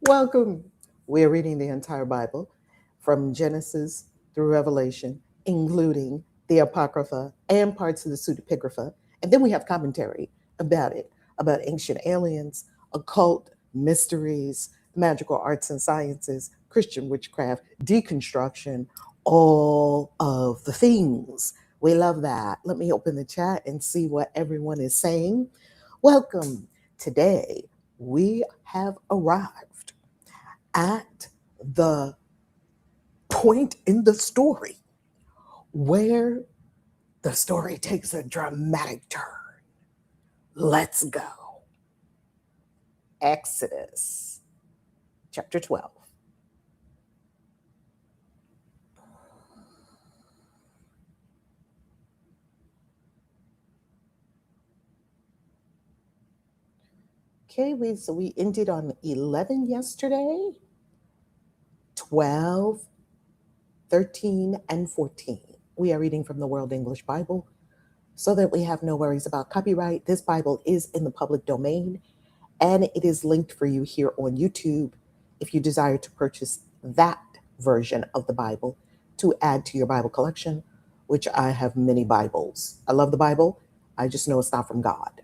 Welcome. We're reading the entire Bible from Genesis through Revelation, including the Apocrypha and parts of the Pseudepigrapha. And then we have commentary about it, about ancient aliens, occult mysteries, magical arts and sciences, Christian witchcraft, deconstruction, all of the things. We love that. Let me open the chat and see what everyone is saying. Welcome. Today, we have arrived at the point in the story where the story takes a dramatic turn. Let's go. Exodus chapter 12. Okay, we ended on 11 yesterday, 12, 13, and 14. We are reading from the World English Bible so that we have no worries about copyright. This Bible is in the public domain and it is linked for you here on YouTube if you desire to purchase that version of the Bible to add to your Bible collection, which I have many Bibles. I love the Bible. I just know it's not from God.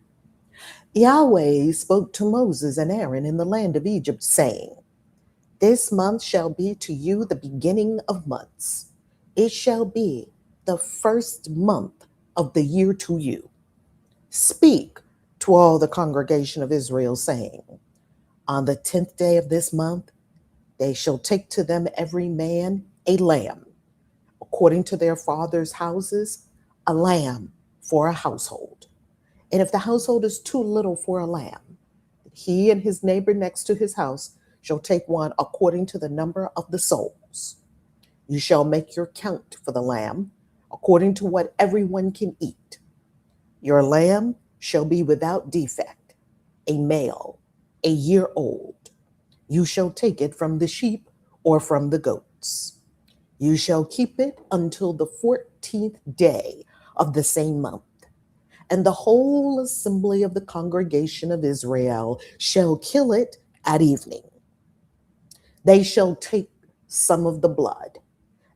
Yahweh spoke to Moses and Aaron in the land of Egypt, saying, "This month shall be to you the beginning of months. It shall be the first month of the year to you. Speak to all the congregation of Israel, saying, on the 10th day of this month, they shall take to them every man a lamb, according to their father's houses, a lamb for a household. And if the household is too little for a lamb, he and his neighbor next to his house shall take one according to the number of the souls. You shall make your count for the lamb, according to what everyone can eat. Your lamb shall be without defect, a male, a year old. You shall take it from the sheep or from the goats. You shall keep it until the 14th day of the same month. And the whole assembly of the congregation of Israel shall kill it at evening. They shall take some of the blood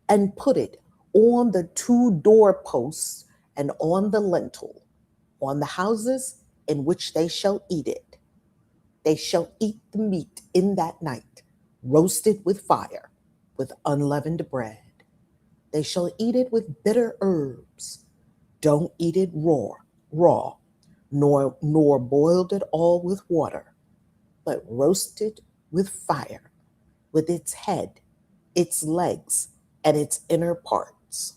and put it on the 2 doorposts and on the lintel, on the houses in which they shall eat it. They shall eat the meat in that night, roasted with fire, with unleavened bread. They shall eat it with bitter herbs. Don't eat it raw, nor boiled at all with water, but roasted with fire, with its head, its legs, and its inner parts."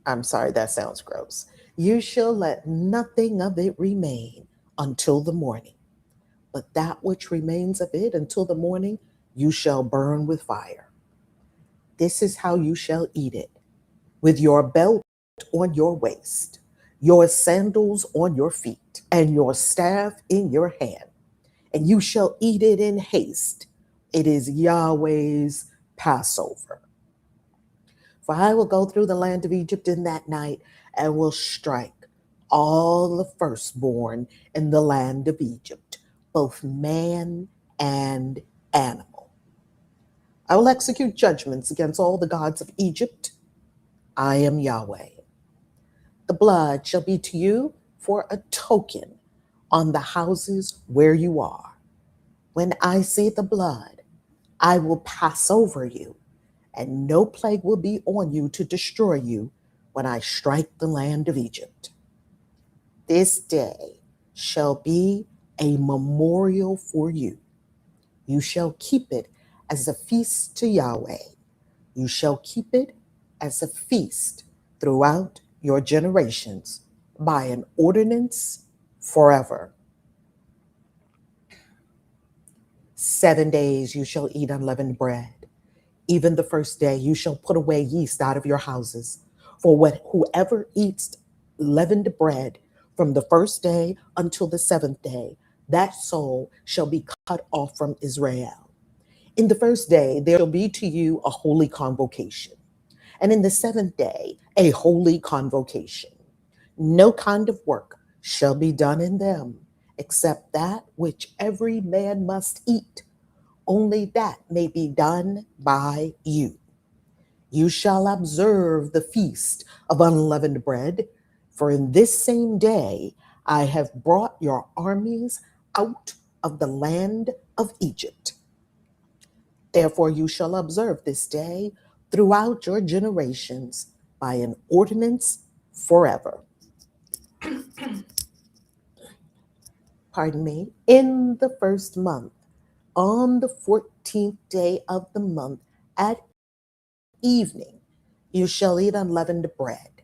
I'm sorry, that sounds gross. "You shall let nothing of it remain until the morning, but that which remains of it until the morning you shall burn with fire. This is how you shall eat it: with your belt on your waist, your sandals on your feet, and your staff in your hand. And you shall eat it in haste. It is Yahweh's Passover. For I will go through the land of Egypt in that night and will strike all the firstborn in the land of Egypt, both man and animal. I will execute judgments against all the gods of Egypt. I am Yahweh. The blood shall be to you for a token on the houses where you are. When I see the blood, I will pass over you, and no plague will be on you to destroy you when I strike the land of Egypt. This day shall be a memorial for you. You shall keep it as a feast to Yahweh. You shall keep it as a feast throughout your generations by an ordinance forever. 7 days you shall eat unleavened bread. Even the first day you shall put away yeast out of your houses. For whoever eats leavened bread from the first day until the 7th day, that soul shall be cut off from Israel. In the first day there shall be to you a holy convocation, and in the 7th day a holy convocation. No kind of work shall be done in them, except that which every man must eat, only that may be done by you. You shall observe the feast of unleavened bread, for in this same day I have brought your armies out of the land of Egypt. Therefore you shall observe this day throughout your generations by an ordinance forever. Pardon me. In the first month, on the 14th day of the month at evening, you shall eat unleavened bread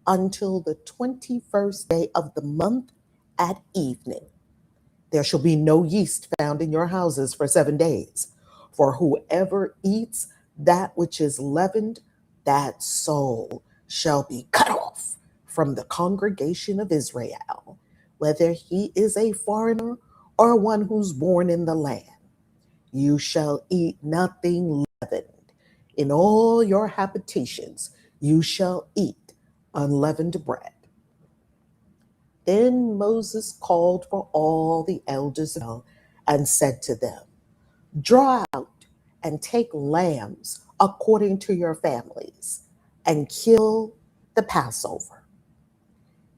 until the 21st day of the month at evening. There shall be no yeast found in your houses for 7 days. For whoever eats that which is leavened, that soul shall be cut off from the congregation of Israel, whether he is a foreigner or one who's born in the land. You shall eat nothing leavened. In all your habitations you shall eat unleavened bread. Then Moses called for all the elders of Israel and said to them, draw out and take lambs according to your families and kill the Passover.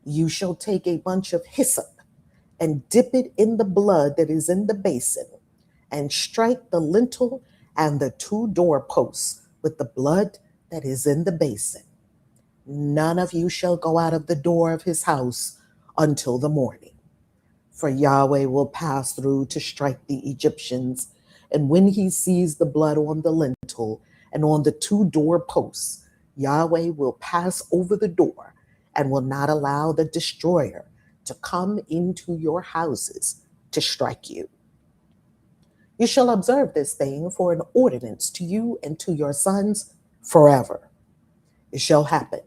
You shall take a bunch of hyssop and dip it in the blood that is in the basin and strike the lintel and the 2 doorposts with the blood that is in the basin. None of you shall go out of the door of his house until the morning. For Yahweh will pass through to strike the Egyptians, and when he sees the blood on the lintel and on the 2 doorposts, Yahweh will pass over the door and will not allow the destroyer to come into your houses to strike you. You shall observe this thing for an ordinance to you and to your sons forever. It shall happen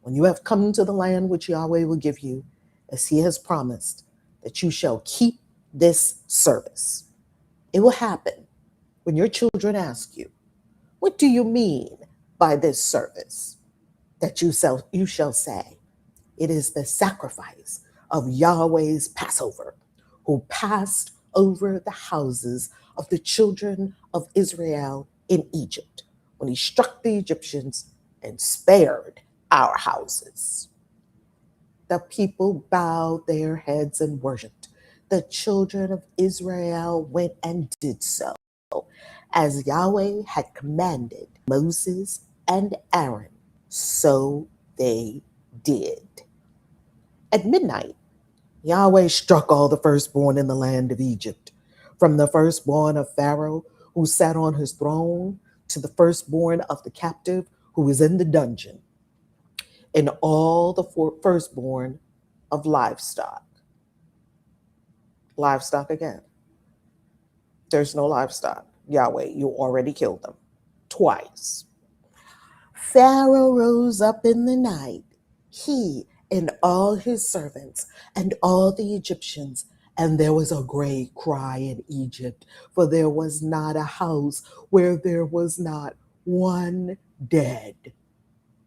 when you have come to the land which Yahweh will give you, as he has promised, that you shall keep this service. It will happen when your children ask you, what do you mean by this service? That you shall say, it is the sacrifice of Yahweh's Passover, who passed over the houses of the children of Israel in Egypt, when he struck the Egyptians and spared our houses. The people bowed their heads and worshiped. The children of Israel went and did so, as Yahweh had commanded Moses and Aaron, so they did. At midnight, Yahweh struck all the firstborn in the land of Egypt, from the firstborn of Pharaoh, who sat on his throne, to the firstborn of the captive who was in the dungeon, and all the firstborn of livestock. Livestock again. There's no livestock. Yahweh, you already killed them twice. Pharaoh rose up in the night, he and all his servants and all the Egyptians, and there was a great cry in Egypt, for there was not a house where there was not one dead.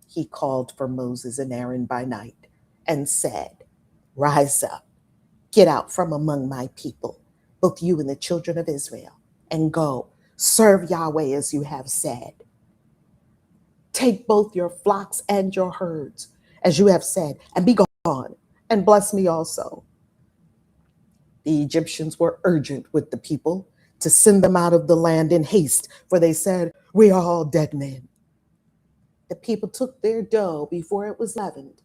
He called for Moses and Aaron by night and said, rise up, get out from among my people, both you and the children of Israel, and go, serve Yahweh as you have said. Take both your flocks and your herds, as you have said, and be gone, and bless me also. The Egyptians were urgent with the people to send them out of the land in haste, for they said, we are all dead men. The people took their dough before it was leavened,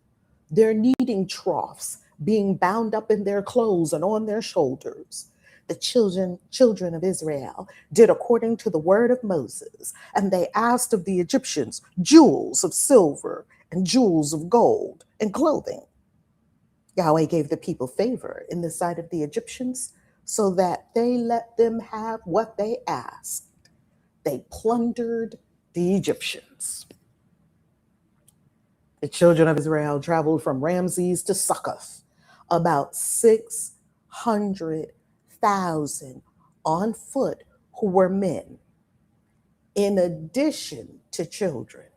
their kneading troughs being bound up in their clothes and on their shoulders. The children of Israel did according to the word of Moses, and they asked of the Egyptians jewels of silver and jewels of gold and clothing. Yahweh gave the people favor in the sight of the Egyptians, so that they let them have what they asked. They plundered the Egyptians. The children of Israel traveled from Ramses to Succoth, about 600,000 on foot who were men, in addition to children.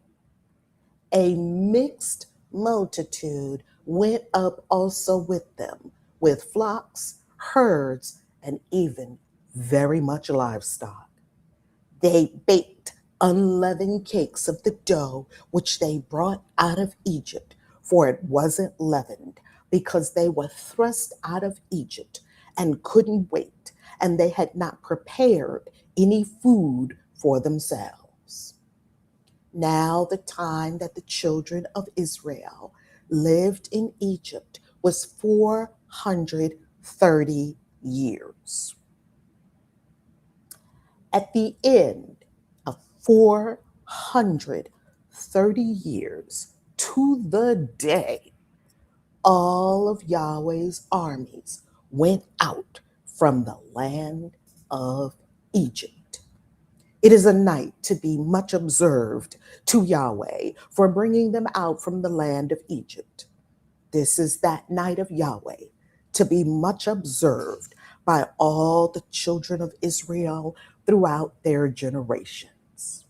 A mixed multitude went up also with them, with flocks, herds, and even very much livestock. They baked unleavened cakes of the dough which they brought out of Egypt, for it wasn't leavened, because they were thrust out of Egypt and couldn't wait, and they had not prepared any food for themselves. Now, the time that the children of Israel lived in Egypt was 430 years. At the end of 430 years, to the day, all of Yahweh's armies went out from the land of Egypt. It is a night to be much observed to Yahweh for bringing them out from the land of Egypt. This is that night of Yahweh to be much observed by all the children of Israel throughout their generations.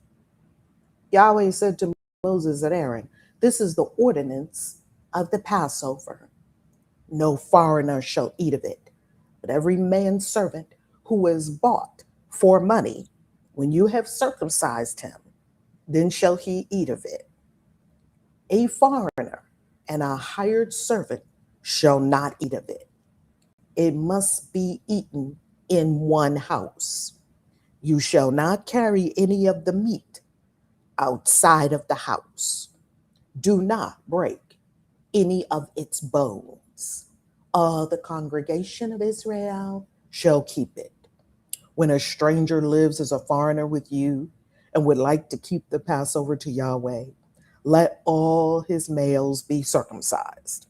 Yahweh said to Moses and Aaron, "This is the ordinance of the Passover. No foreigner shall eat of it, but every manservant who is bought for money, when you have circumcised him, then shall he eat of it. A foreigner and a hired servant shall not eat of it. It must be eaten in one house. You shall not carry any of the meat outside of the house. Do not break any of its bones. All the congregation of Israel shall keep it. When a stranger lives as a foreigner with you and would like to keep the Passover to Yahweh, let all his males be circumcised,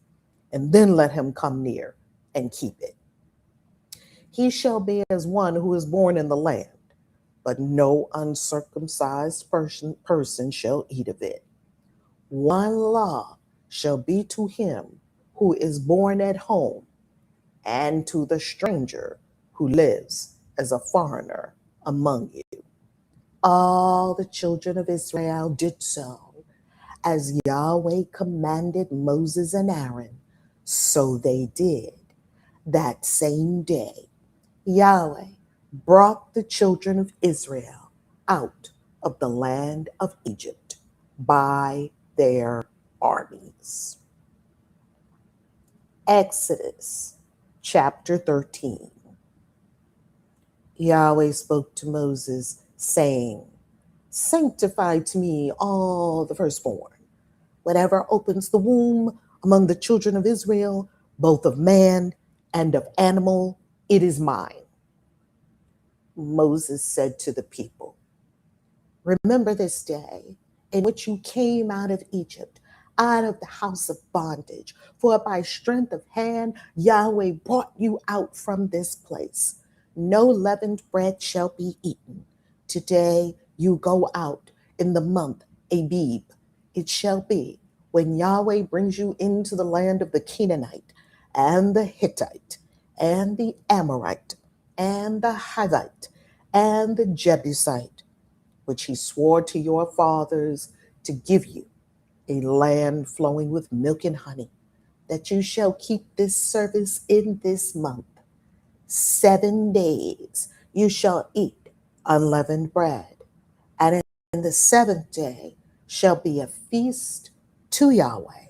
and then let him come near and keep it. He shall be as one who is born in the land, but no uncircumcised person shall eat of it. One law shall be to him who is born at home and to the stranger who lives as a foreigner among you." All the children of Israel did so, as Yahweh commanded Moses and Aaron, so they did. That same day, Yahweh brought the children of Israel out of the land of Egypt by their armies. Exodus chapter 13. Yahweh spoke to Moses, saying, "Sanctify to me all the firstborn, whatever opens the womb among the children of Israel, both of man and of animal, it is mine." Moses said to the people, "Remember this day in which you came out of Egypt, out of the house of bondage, for by strength of hand Yahweh brought you out from this place. No leavened bread shall be eaten. Today you go out in the month Abib. It shall be when Yahweh brings you into the land of the Canaanite and the Hittite and the Amorite and the Hivite and the Jebusite, which he swore to your fathers to give you, a land flowing with milk and honey, that you shall keep this service in this month. 7 days you shall eat unleavened bread, and in the seventh day shall be a feast to Yahweh.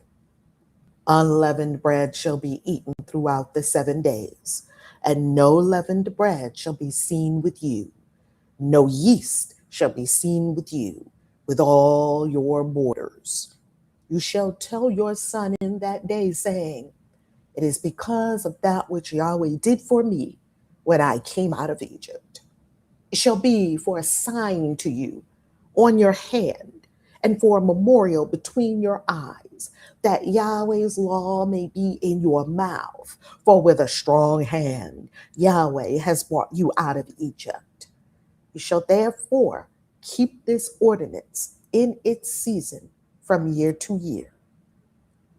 Unleavened bread shall be eaten throughout the 7 days, and no leavened bread shall be seen with you. No yeast shall be seen with you, with all your borders. You shall tell your son in that day, saying, it is because of that which Yahweh did for me when I came out of Egypt. It shall be for a sign to you on your hand and for a memorial between your eyes, that Yahweh's law may be in your mouth. For with a strong hand, Yahweh has brought you out of Egypt. You shall therefore keep this ordinance in its season from year to year.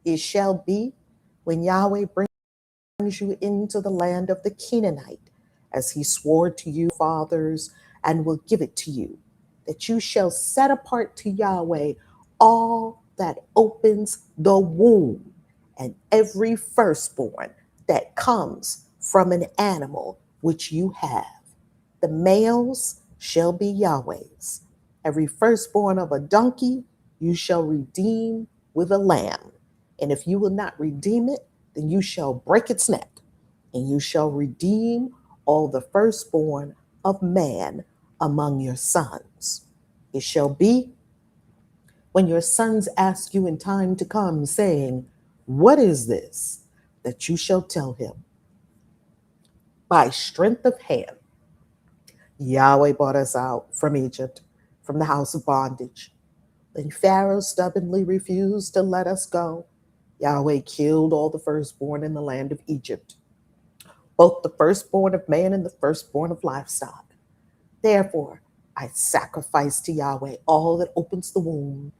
It shall be when Yahweh brings you into the land of the Canaanite, as he swore to you fathers, and will give it to you, that you shall set apart to Yahweh all that opens the womb, and every firstborn that comes from an animal which you have. The males shall be Yahweh's. Every firstborn of a donkey you shall redeem with a lamb. And if you will not redeem it, then you shall break its neck. And you shall redeem all the firstborn of man among your sons. It shall be when your sons ask you in time to come, saying, what is this? That you shall tell him, by strength of hand, Yahweh brought us out from Egypt, from the house of bondage. When Pharaoh stubbornly refused to let us go, Yahweh killed all the firstborn in the land of Egypt, both the firstborn of man and the firstborn of livestock. Therefore, I sacrifice to Yahweh all that opens the womb,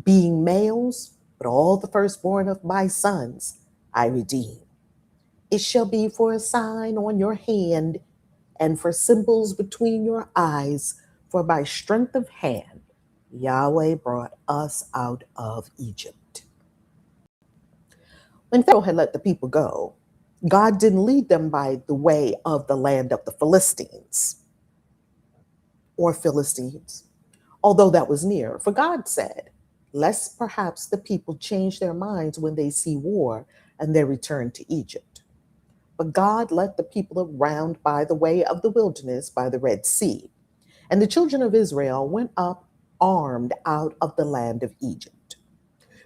being males, but all the firstborn of my sons I redeem. It shall be for a sign on your hand and for symbols between your eyes, for by strength of hand Yahweh brought us out of Egypt. When Pharaoh had let the people go, God didn't lead them by the way of the land of the Philistines or Philistines, although that was near. For God said, lest perhaps the people change their minds when they see war and they return to Egypt. But God led the people around by the way of the wilderness by the Red Sea. And the children of Israel went up armed out of the land of Egypt.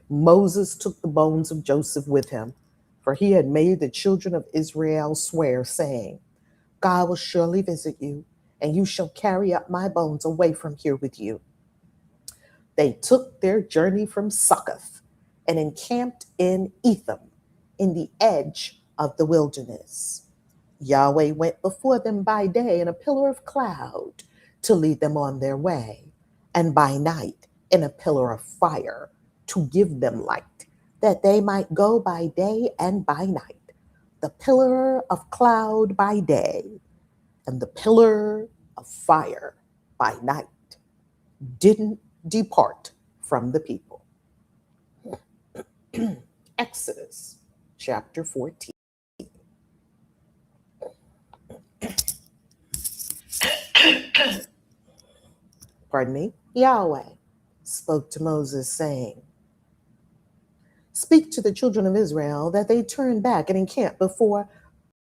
Moses took the bones of Joseph with him, for he had made the children of Israel swear, saying, God will surely visit you, and you shall carry up my bones away from here with you. They took their journey from Succoth and encamped in Etham, in the edge of the wilderness. Yahweh went before them by day in a pillar of cloud to lead them on their way, and by night in a pillar of fire to give them light, that they might go by day and by night. The pillar of cloud by day and the pillar of fire by night didn't depart from the people. Exodus chapter 14. Pardon me. Yahweh spoke to Moses, saying, speak to the children of Israel that they turn back and encamp before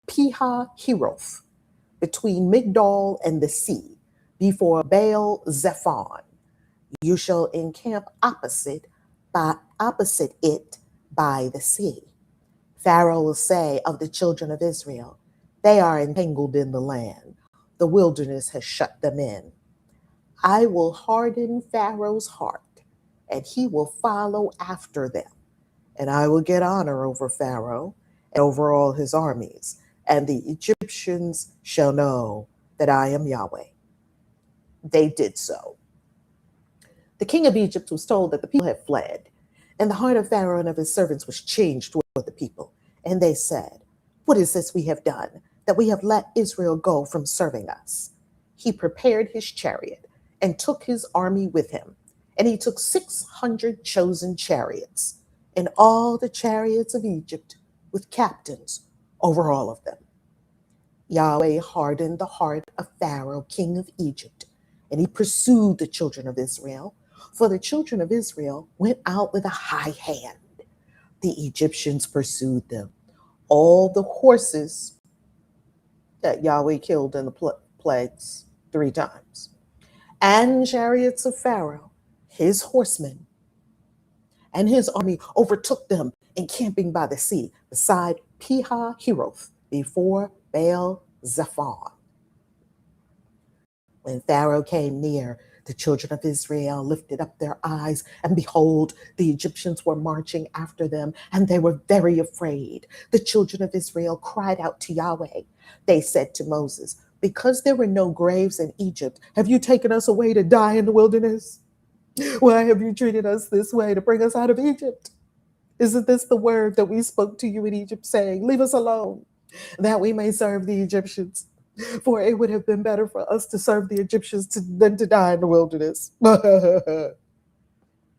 Pihahiroth, between Migdol and the sea, before Baal Zephon. You shall encamp opposite it by the sea. Pharaoh will say of the children of Israel, they are entangled in the land. The wilderness has shut them in. I will harden Pharaoh's heart, and he will follow after them. And I will get honor over Pharaoh and over all his armies, and the Egyptians shall know that I am Yahweh. They did so. The king of Egypt was told that the people had fled, and the heart of Pharaoh and of his servants was changed toward the people. And they said, what is this we have done, that we have let Israel go from serving us? He prepared his chariot and took his army with him, and he took 600 chosen chariots, and all the chariots of Egypt with captains over all of them. Yahweh hardened the heart of Pharaoh, king of Egypt, and he pursued the children of Israel. For the children of Israel went out with a high hand. The Egyptians pursued them. All the horses that Yahweh killed in the plagues 3 times, and chariots of Pharaoh, his horsemen, and his army overtook them, encamping by the sea, beside Pihahiroth, before Baal Zephon. When Pharaoh came near, the children of Israel lifted up their eyes, and behold, the Egyptians were marching after them, and they were very afraid. The children of Israel cried out to Yahweh. They said to Moses, because there were no graves in Egypt, have you taken us away to die in the wilderness? Why have you treated us this way to bring us out of Egypt? Isn't this the word that we spoke to you in Egypt, saying, leave us alone, that we may serve the Egyptians? For it would have been better for us to serve the Egyptians than to die in the wilderness.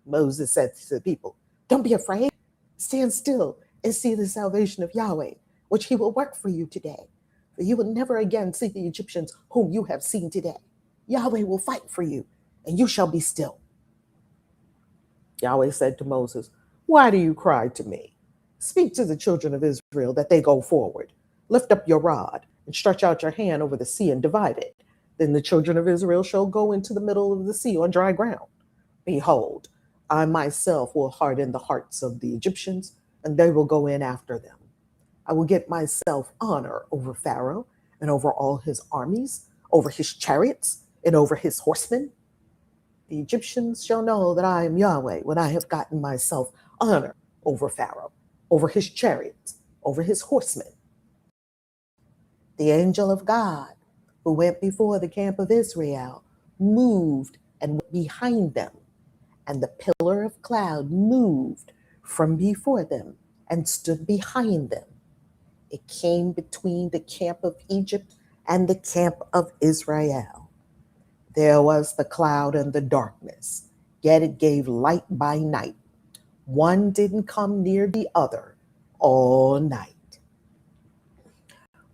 Moses said to the people, don't be afraid. Stand still and see the salvation of Yahweh, which he will work for you today. For you will never again see the Egyptians whom you have seen today. Yahweh will fight for you, and you shall be still. Yahweh said to Moses, why do you cry to me? Speak to the children of Israel that they go forward. Lift up your rod and stretch out your hand over the sea and divide it. Then the children of Israel shall go into the middle of the sea on dry ground. Behold, I myself will harden the hearts of the Egyptians, and they will go in after them. I will get myself honor over Pharaoh and over all his armies, over his chariots and over his horsemen. The Egyptians shall know that I am Yahweh when I have gotten myself honor over Pharaoh, over his chariots, over his horsemen. The angel of God, who went before the camp of Israel, moved and went behind them, and the pillar of cloud moved from before them and stood behind them. It came between the camp of Egypt and the camp of Israel. There was the cloud and the darkness, yet it gave light by night. One didn't come near the other all night.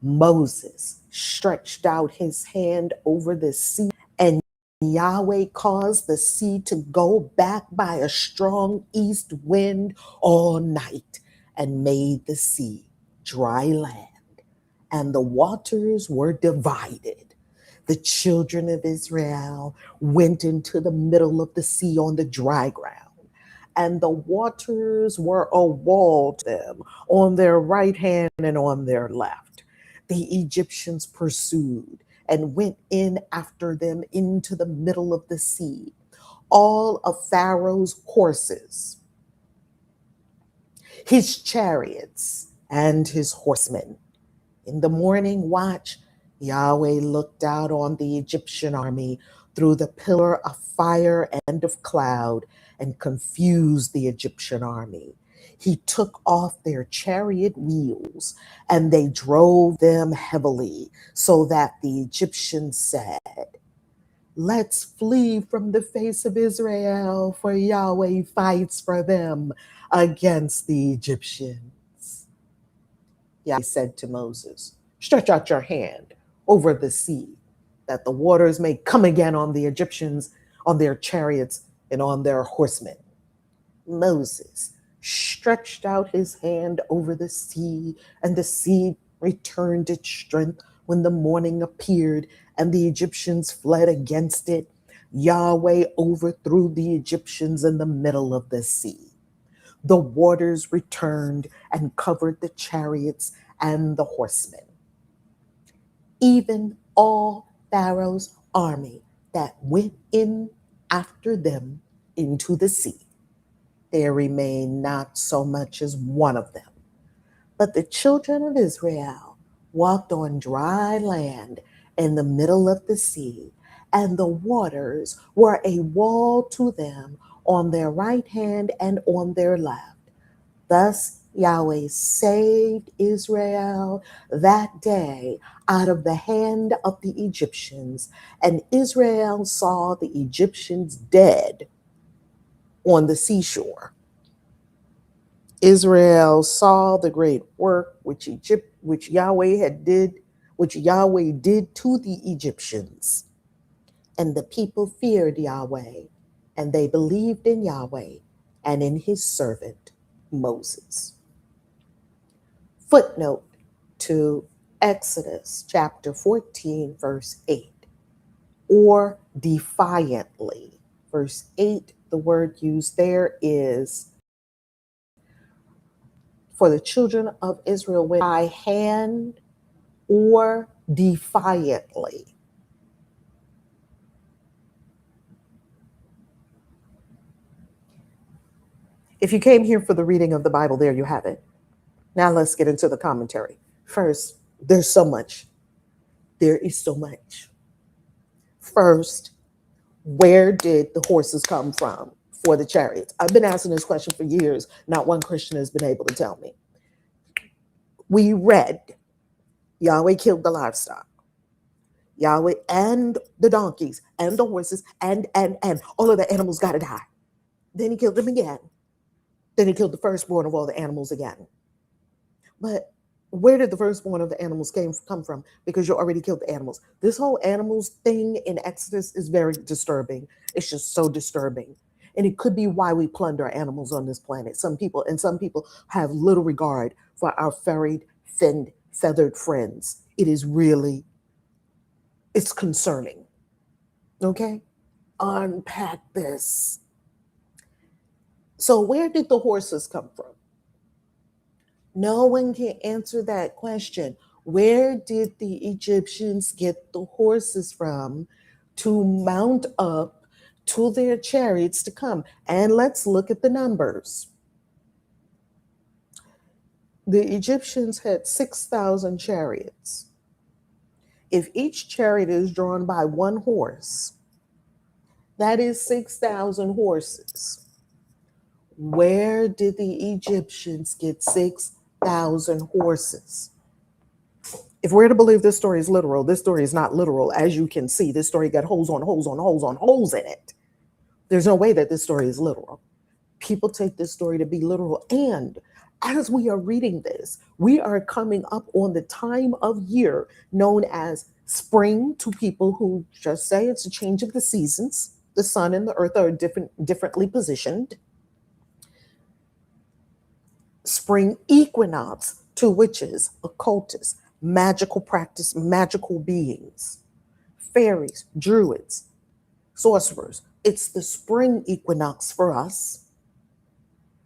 Moses stretched out his hand over the sea, and Yahweh caused the sea to go back by a strong east wind all night and made the sea dry land, and the waters were divided. The children of Israel went into the middle of the sea on the dry ground, and the waters were a wall to them on their right hand and on their left. The Egyptians pursued and went in after them into the middle of the sea. All of Pharaoh's horses, his chariots, and his horsemen. In the morning watch, Yahweh looked out on the Egyptian army through the pillar of fire and of cloud and confused the Egyptian army. He took off their chariot wheels and they drove them heavily, so that the Egyptians said, let's flee from the face of Israel, for Yahweh fights for them against the Egyptians. Yahweh said to Moses, stretch out your hand over the sea, that the waters may come again on the Egyptians, on their chariots, and on their horsemen. Moses stretched out his hand over the sea, and the sea returned its strength when the morning appeared, and the Egyptians fled against it. Yahweh overthrew the Egyptians in the middle of the sea. The waters returned and covered the chariots and the horsemen. Even all Pharaoh's army that went in after them into the sea, there remained not so much as one of them. But the children of Israel walked on dry land in the middle of the sea, and the waters were a wall to them on their right hand and on their left. Thus Yahweh saved Israel that day out of the hand of the Egyptians, and Israel saw the Egyptians dead on the seashore. Israel saw the great work which Yahweh did to the Egyptians. And the people feared Yahweh, and they believed in Yahweh and in his servant Moses. Footnote to Exodus chapter 14, verse 8, or defiantly. Verse 8, the word used there is for the children of Israel went by hand or defiantly. If you came here for the reading of the Bible, there you have it. Now let's get into the commentary. First, there's so much. There is so much. First, where did the horses come from for the chariots? I've been asking this question for years. Not one Christian has been able to tell me. We read Yahweh killed the livestock. Yahweh and the donkeys and the horses and all of the animals got to die. Then he killed them again. Then he killed the firstborn of all the animals again. But Where did the firstborn of the animals come from? Because you already killed the animals. This whole animals thing in Exodus is very disturbing. It's just so disturbing. And it could be why we plunder animals on this planet. Some people have little regard for our furried, finned, feathered friends. It is really, it's concerning. Okay? Unpack this. So, where did the horses come from? No one can answer that question. Where did the Egyptians get the horses from to mount up to their chariots to come? And let's look at the numbers. The Egyptians had 6,000 chariots. If each chariot is drawn by one horse, that is 6,000 horses. Where did the Egyptians get 6,000 horses? If we're to believe this story is literal, this story is not literal. As you can see, this story got holes on holes on holes on holes in it. There's no way that this story is literal. People take this story to be literal. And as we are reading this, we are coming up on the time of year known as spring to people who just say it's a change of the seasons. The sun and the earth are differently positioned. Spring equinox to witches, occultists, magical practice, magical beings, fairies, druids, sorcerers. It's the spring equinox for us,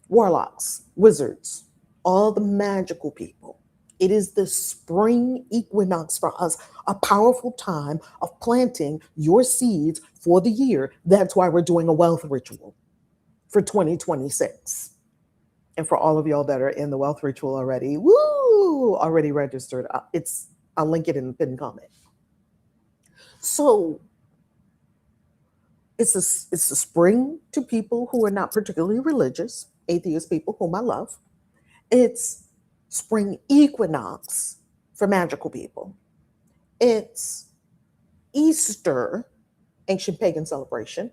warlocks, wizards, all the magical people. It is the spring equinox for us, a powerful time of planting your seeds for the year. That's why we're doing a wealth ritual for 2026. And for all of y'all that are in the wealth ritual already, woo, already registered. I'll link it in the pinned comment. So it's a spring to people who are not particularly religious, atheist people whom I love. It's spring equinox for magical people. It's Easter, ancient pagan celebration,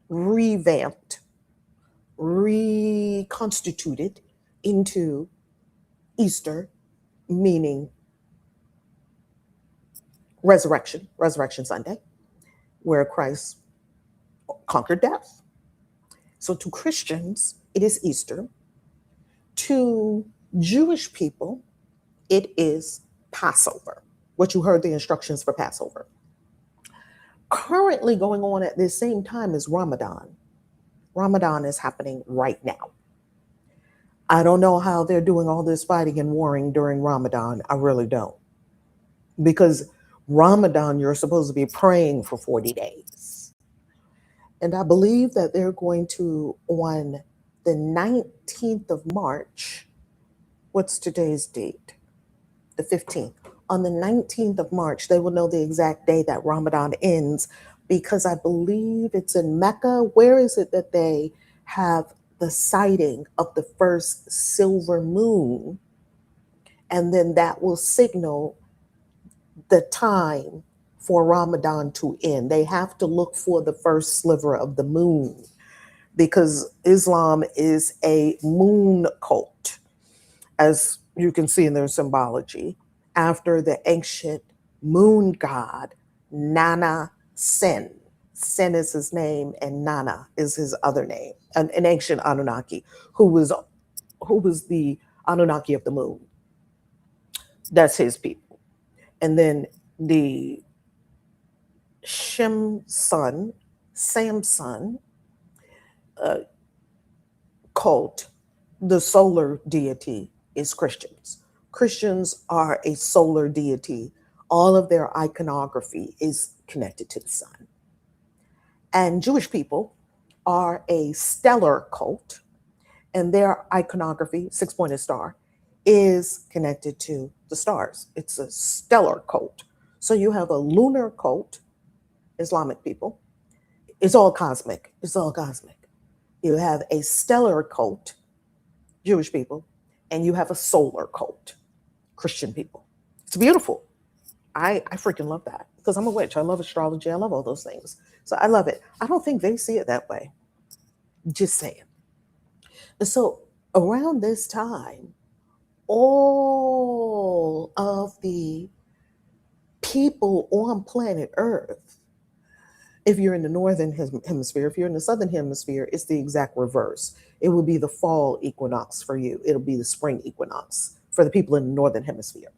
revamped, reconstituted into Easter, meaning resurrection Sunday, where Christ conquered death. So to Christians, it is Easter. To Jewish people, it is Passover, what you heard the instructions for Passover. Currently going on at the same time is Ramadan. Ramadan is happening right now. I don't know how they're doing all this fighting and warring during Ramadan. I really don't. Because Ramadan, you're supposed to be praying for 40 days. And I believe that they're going to, on the 19th of March, what's today's date? The 15th. On the 19th of March, they will know the exact day that Ramadan ends, because I believe it's in Mecca. Where is it that they have the sighting of the first silver moon? And then that will signal the time for Ramadan to end. They have to look for the first sliver of the moon, because Islam is a moon cult, as you can see in their symbology, after the ancient moon god Nana Sin. Sin is his name, and Nana is his other name, an ancient Anunnaki who was the Anunnaki of the moon. That's his people. And then the Samson cult, the solar deity, is Christians. Christians are a solar deity. All of their iconography is connected to the sun. And Jewish people are a stellar cult, and their iconography, six-pointed star, is connected to the stars. It's a stellar cult. So you have a lunar cult, Islamic people. It's all cosmic. It's all cosmic. You have a stellar cult, Jewish people, and you have a solar cult, Christian people. It's beautiful. I freaking love that, because I'm a witch. I love astrology. I love all those things. So I love it. I don't think they see it that way. Just saying. And so around this time, all of the people on planet Earth, if you're in the northern hemisphere, if you're in the southern hemisphere, it's the exact reverse. It will be the fall equinox for you. It'll be the spring equinox for the people in the northern hemisphere.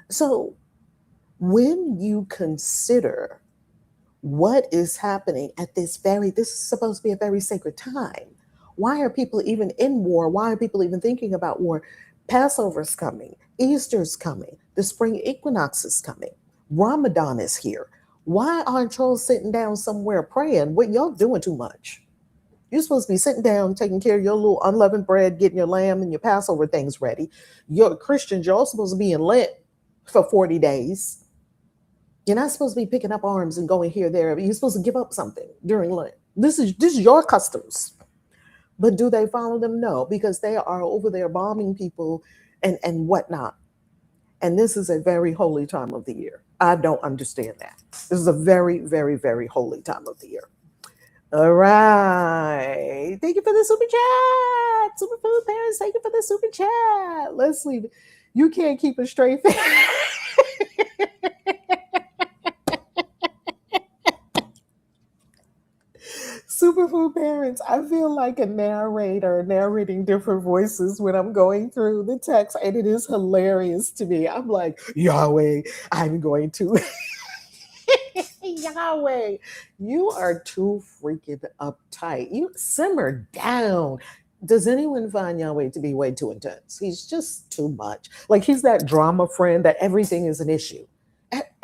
So when you consider what is happening at this is supposed to be a very sacred time. Why are people even in war? Why are people even thinking about war? Passover's coming, Easter's coming, the spring equinox is coming, Ramadan is here. Why aren't y'all sitting down somewhere praying? What y'all doing too much? You're supposed to be sitting down, taking care of your little unleavened bread, getting your lamb and your Passover things ready. You're Christians, you're all supposed to be in Lent for 40 days. You're not supposed to be picking up arms and going here, there. You're supposed to give up something during Lent. This is your customs. But do they follow them? No, because they are over there bombing people and whatnot. And this is a very holy time of the year. I don't understand that. This is a very, very, very holy time of the year. All right. Thank you for the super chat. Superfood parents, thank you for the super chat. Let's leave it. You can't keep a straight face. Superfood parents, I feel like a narrator narrating different voices when I'm going through the text, and it is hilarious to me. I'm like, Yahweh, I'm going to. Yahweh, you are too freaking uptight. You simmer down. Does anyone find Yahweh to be way too intense? He's just too much. Like he's that drama friend that everything is an issue.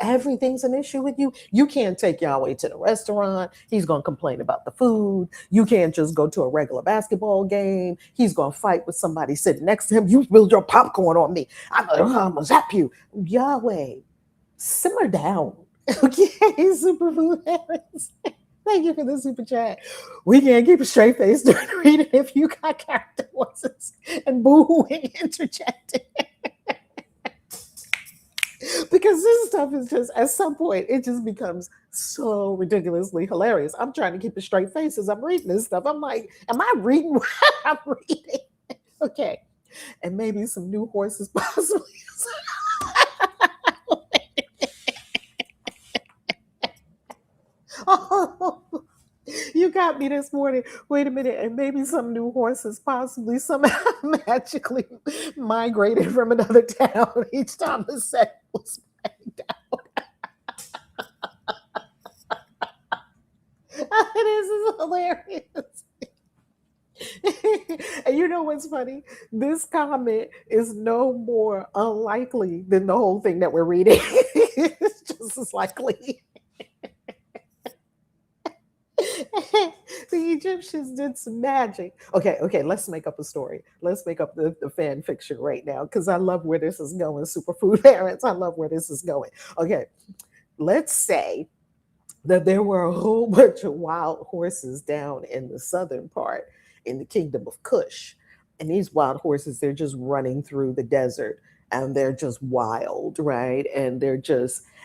Everything's an issue with you. You can't take Yahweh to the restaurant. He's going to complain about the food. You can't just go to a regular basketball game. He's going to fight with somebody sitting next to him. You spilled your popcorn on me. I'm going to zap you. Yahweh, simmer down. Okay, superfood parents. Thank you for the super chat. We can't keep a straight face during reading if you got character voices and booing interjecting. Because this stuff is just, at some point, it just becomes so ridiculously hilarious. I'm trying to keep a straight face as I'm reading this stuff. I'm like, am I reading what I'm reading? Okay. And maybe some new horses possibly. Oh, you got me this morning. Wait a minute. And maybe some new horses possibly somehow magically migrated from another town each time the set was played down. This is hilarious. And you know what's funny? This comment is no more unlikely than the whole thing that we're reading. It's just as likely. The Egyptians did some magic. Okay, let's make up a story. Let's make up the fan fiction right now because I love where this is going, superfood parents. I love where this is going. Okay, let's say that there were a whole bunch of wild horses down in the southern part in the kingdom of Cush. And these wild horses, they're just running through the desert and they're just wild, right? And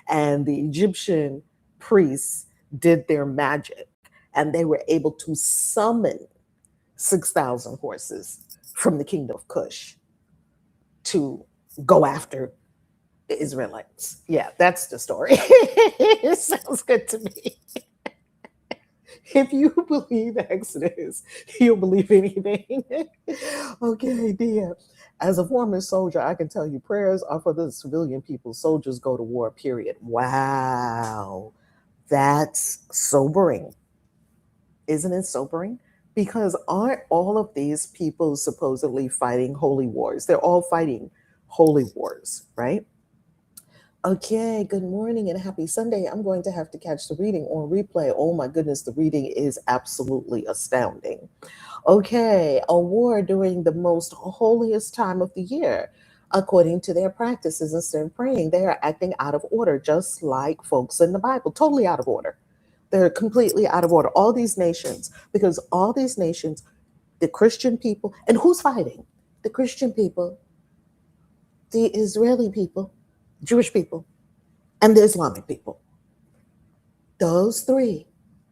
and the Egyptian priests did their magic and they were able to summon 6,000 horses from the kingdom of Cush to go after the Israelites. Yeah, that's the story. It sounds good to me. If you believe Exodus, you'll believe anything. Okay, dear. As a former soldier, I can tell you prayers are for the civilian people. Soldiers go to war, period. Wow. That's sobering. Isn't it sobering? Because aren't all of these people supposedly fighting holy wars? They're all fighting holy wars, right? Okay, good morning and happy Sunday. I'm going to have to catch the reading on replay. Oh my goodness, the reading is absolutely astounding. Okay, a war during the most holiest time of the year. According to their practices, instead of praying, they are acting out of order, just like folks in the Bible, totally out of order. They're completely out of order. All these nations, because all these nations, the Christian people, and who's fighting? The Christian people, the Israeli people, Jewish people, and the Islamic people. Those three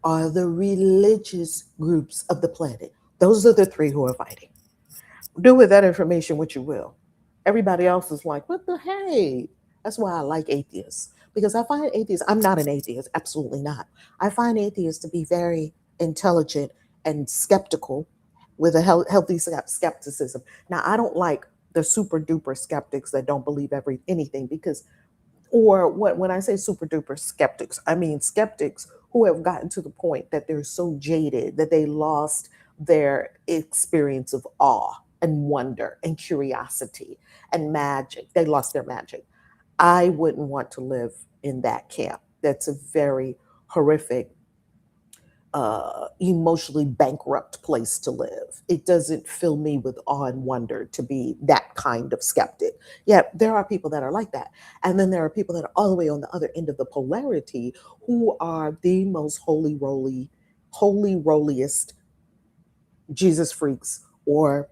are the religious groups of the planet. Those are the three who are fighting. Do with that information what you will. Everybody else is like, what the hey? That's why I like atheists. Because I find atheists, I'm not an atheist, absolutely not. I find atheists to be very intelligent and skeptical with a healthy skepticism. Now, I don't like the super duper skeptics that don't believe anything because, or what, when I say super duper skeptics, I mean skeptics who have gotten to the point that they're so jaded that they lost their experience of awe and wonder and curiosity and magic. They lost their magic. I wouldn't want to live in that camp. That's a very horrific, emotionally bankrupt place to live. It doesn't fill me with awe and wonder to be that kind of skeptic. Yet there are people that are like that. And then there are people that are all the way on the other end of the polarity who are the most holy rolliest Jesus freaks or,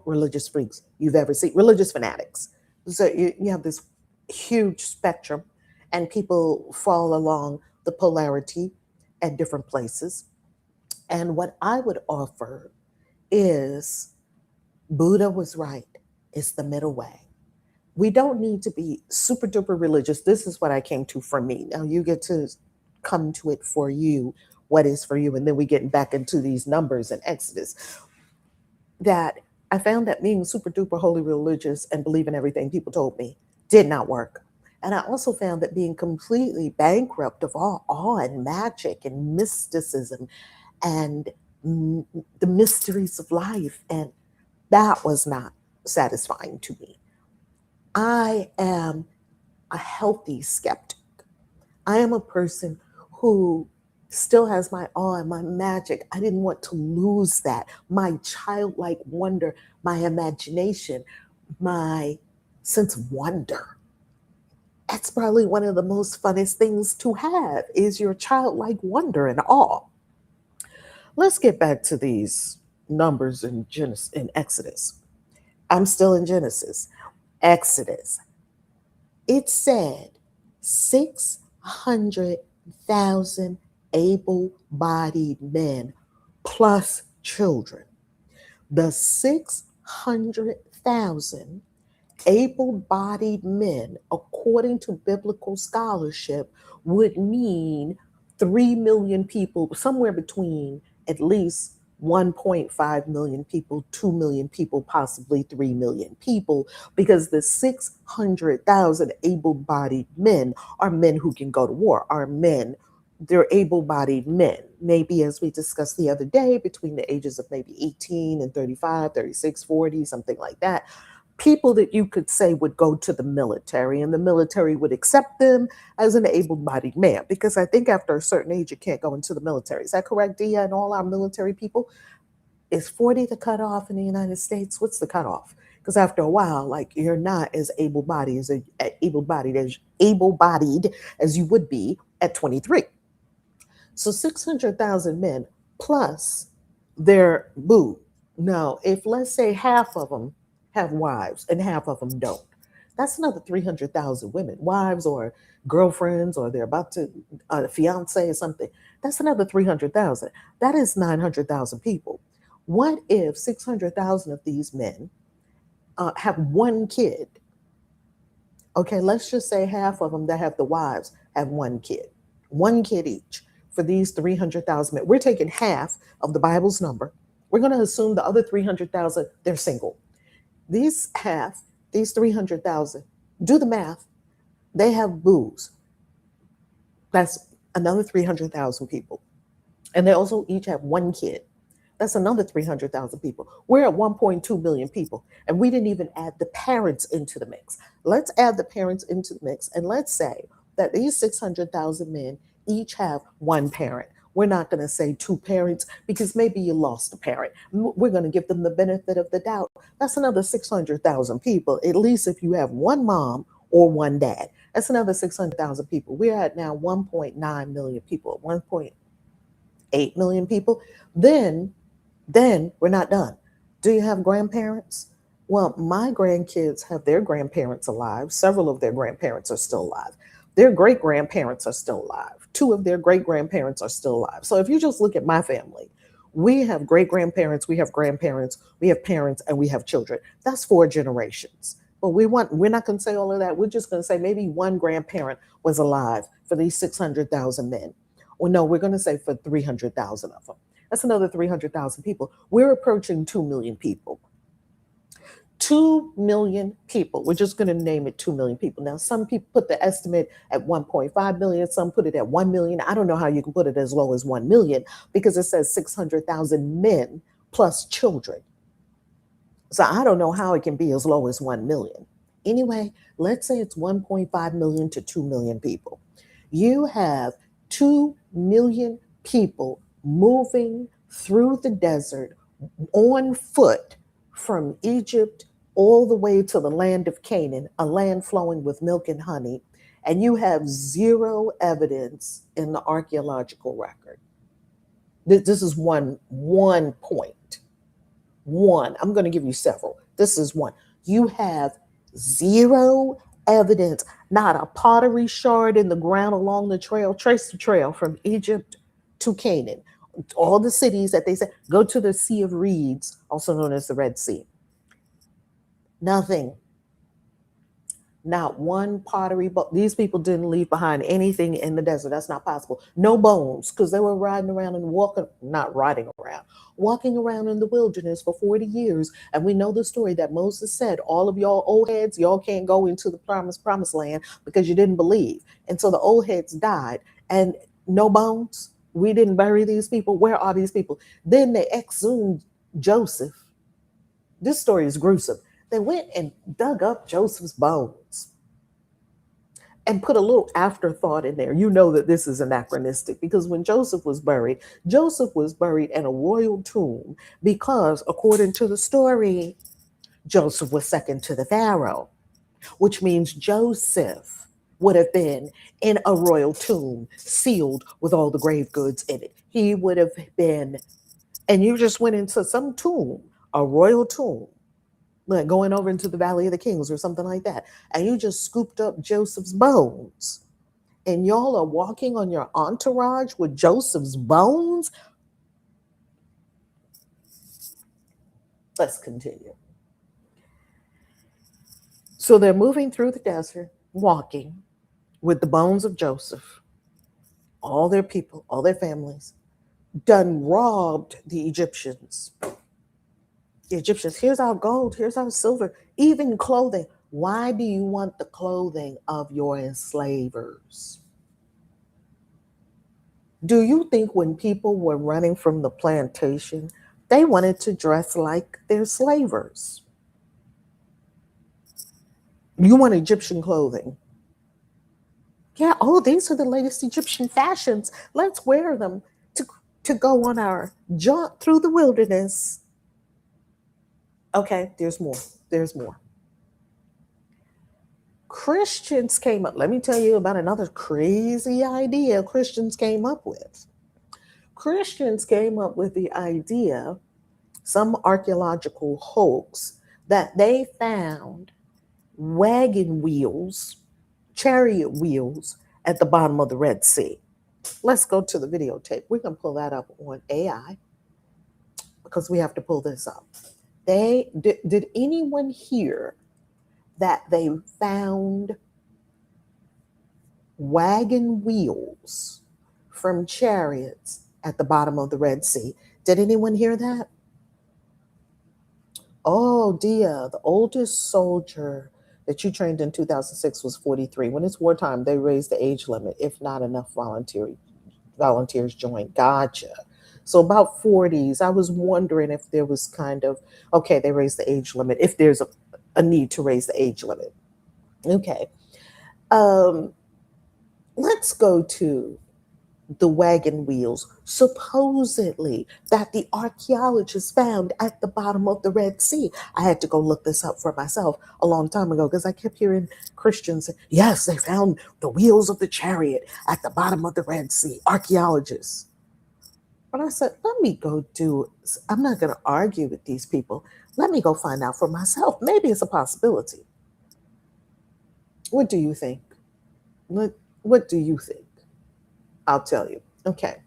religious freaks you've ever seen, religious fanatics. So you have this huge spectrum, and people fall along the polarity at different places. And what I would offer is Buddha was right. It's the middle way. We don't need to be super duper religious. This is what I came to for me. Now you get to come to it for you, what is for you. And then we get back into these numbers in Exodus. That I found that being super duper holy religious and believing everything people told me did not work. And I also found that being completely bankrupt of all awe and magic and mysticism and the mysteries of life, and that was not satisfying to me. I am a healthy skeptic. I am a person who still has my awe and my magic. I didn't want to lose that. My childlike wonder, my imagination, my sense of wonder. That's probably one of the most funnest things to have is your childlike wonder and awe. Let's get back to these numbers in Genesis, in Exodus. I'm still in Genesis. Exodus. It said 600,000 able bodied men plus children. The 600,000 able bodied men, according to biblical scholarship, would mean 3 million people, somewhere between at least 1.5 million people, 2 million people, possibly 3 million people, because the 600,000 able bodied men are men who can go to war, are men. They're able bodied men, maybe as we discussed the other day, between the ages of maybe 18 and 35, 36, 40, something like that. People that you could say would go to the military, and the military would accept them as an able-bodied man, because I think after a certain age you can't go into the military. Is that correct, Dia, and all our military people? Is 40 the cutoff in the United States? What's the cutoff? Because after a while, like, you're not as able-bodied as you would be at 23. So 600,000 men plus their boo. Now, if let's say half of them have wives and half of them don't, that's another 300,000 women, wives or girlfriends, or they're about to fiance or something. That's another 300,000. That is 900,000 people. What if 600,000 of these men have one kid? Okay, let's just say half of them that have the wives have one kid each. For these 300,000 men, we're taking half of the Bible's number. We're going to assume the other 300,000, they're single. These 300,000, do the math, they have boos. That's another 300,000 people. And they also each have one kid. That's another 300,000 people. We're at 1.2 million people, and we didn't even add the parents into the mix. Let's add the parents into the mix, and let's say that these 600,000 men each have one parent. We're not going to say two parents because maybe you lost a parent. We're going to give them the benefit of the doubt. That's another 600,000 people, at least if you have one mom or one dad. That's another 600,000 people. We're at now 1.9 million people, 1.8 million people. Then we're not done. Do you have grandparents? Well, my grandkids have their grandparents alive. Several of their grandparents are still alive. Their great grandparents are still alive. Two of their great grandparents are still alive. So if you just look at my family, we have great grandparents, we have grandparents, we have parents, and we have children. That's 4 generations. But we're not going to say all of that. We're just going to say maybe one grandparent was alive for these 600,000 men. Or no, we're going to say for 300,000 of them. That's another 300,000 people. We're approaching 2 million people. 2 million people. We're just going to name it 2 million people. Now, some people put the estimate at 1.5 million, some put it at 1 million. I don't know how you can put it as low as 1 million because it says 600,000 men plus children. So I don't know how it can be as low as 1 million. Anyway, let's say it's 1.5 million to 2 million people. You have 2 million people moving through the desert on foot from Egypt all the way to the land of Canaan, a land flowing with milk and honey, and you have zero evidence in the archaeological record. This is one point. One. I'm going to give you several. This is one. You have zero evidence, not a pottery shard in the ground along the trail. Trace the trail from Egypt to Canaan. All the cities that they said, go to the Sea of Reeds, also known as the Red Sea. Nothing. Not one pottery, but these people didn't leave behind anything in the desert. That's not possible. No bones, because they were riding around and walking around in the wilderness for 40 years. And we know the story that Moses said, all of y'all old heads, y'all can't go into the promised land because you didn't believe. And so the old heads died and no bones. We didn't bury these people. Where are these people? Then they exhumed Joseph. This story is gruesome. They went and dug up Joseph's bones and put a little afterthought in there. You know that this is anachronistic because when Joseph was buried in a royal tomb because, according to the story, Joseph was second to the Pharaoh, which means Joseph would have been in a royal tomb sealed with all the grave goods in it. He would have been, and you just went into some tomb, a royal tomb, like going over into the Valley of the Kings or something like that, and you just scooped up Joseph's bones, and y'all are walking on your entourage with Joseph's bones. Let's continue. So they're moving through the desert, walking with the bones of Joseph, all their people, all their families, done robbed the Egyptians. The Egyptians, here's our gold, here's our silver, even clothing. Why do you want the clothing of your enslavers? Do you think when people were running from the plantation, they wanted to dress like their slavers? You want Egyptian clothing. Yeah, oh, these are the latest Egyptian fashions. Let's wear them to go on our jaunt through the wilderness. Okay, there's more. There's more. Christians came up. Let me tell you about another crazy idea Christians came up with. Christians came up with the idea, some archaeological hoax, that they found wagon wheels, chariot wheels at the bottom of the Red Sea. Let's go to the videotape. We can pull that up on AI because we have to pull this up. Did anyone hear that they found wagon wheels from chariots at the bottom of the Red Sea? Did anyone hear that? Oh, Dia, the oldest soldier that you trained in 2006 was 43. When it's wartime, they raise the age limit if not enough volunteers join. Gotcha. So about 40s. I was wondering if there was kind of, okay, they raised the age limit, if there's a need to raise the age limit. Okay. Let's go to the wagon wheels, supposedly, that the archaeologists found at the bottom of the Red Sea. I had to go look this up for myself a long time ago because I kept hearing Christians say, yes, they found the wheels of the chariot at the bottom of the Red Sea, archaeologists. But I said, let me go I'm not going to argue with these people. Let me go find out for myself. Maybe it's a possibility. What do you think? What do you think? I'll tell you. Okay.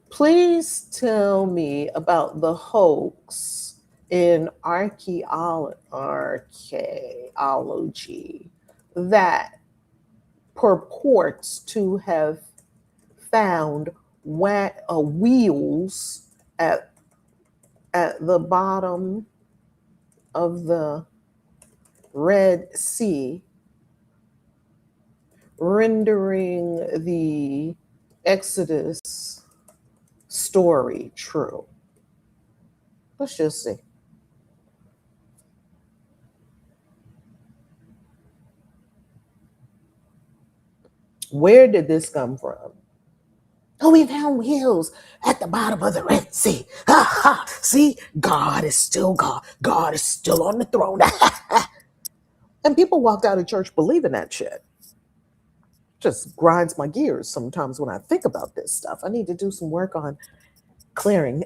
Please tell me about the hoax in archaeology that purports to have found wheels at, at the bottom of the Red Sea, rendering the Exodus story true. Let's just see. Where did this come from? Oh, we found wheels at the bottom of the Red Sea. Ha ha. See, God is still God. God is still on the throne. And people walked out of church believing that shit. Just grinds my gears sometimes when I think about this stuff. I need to do some work on clearing.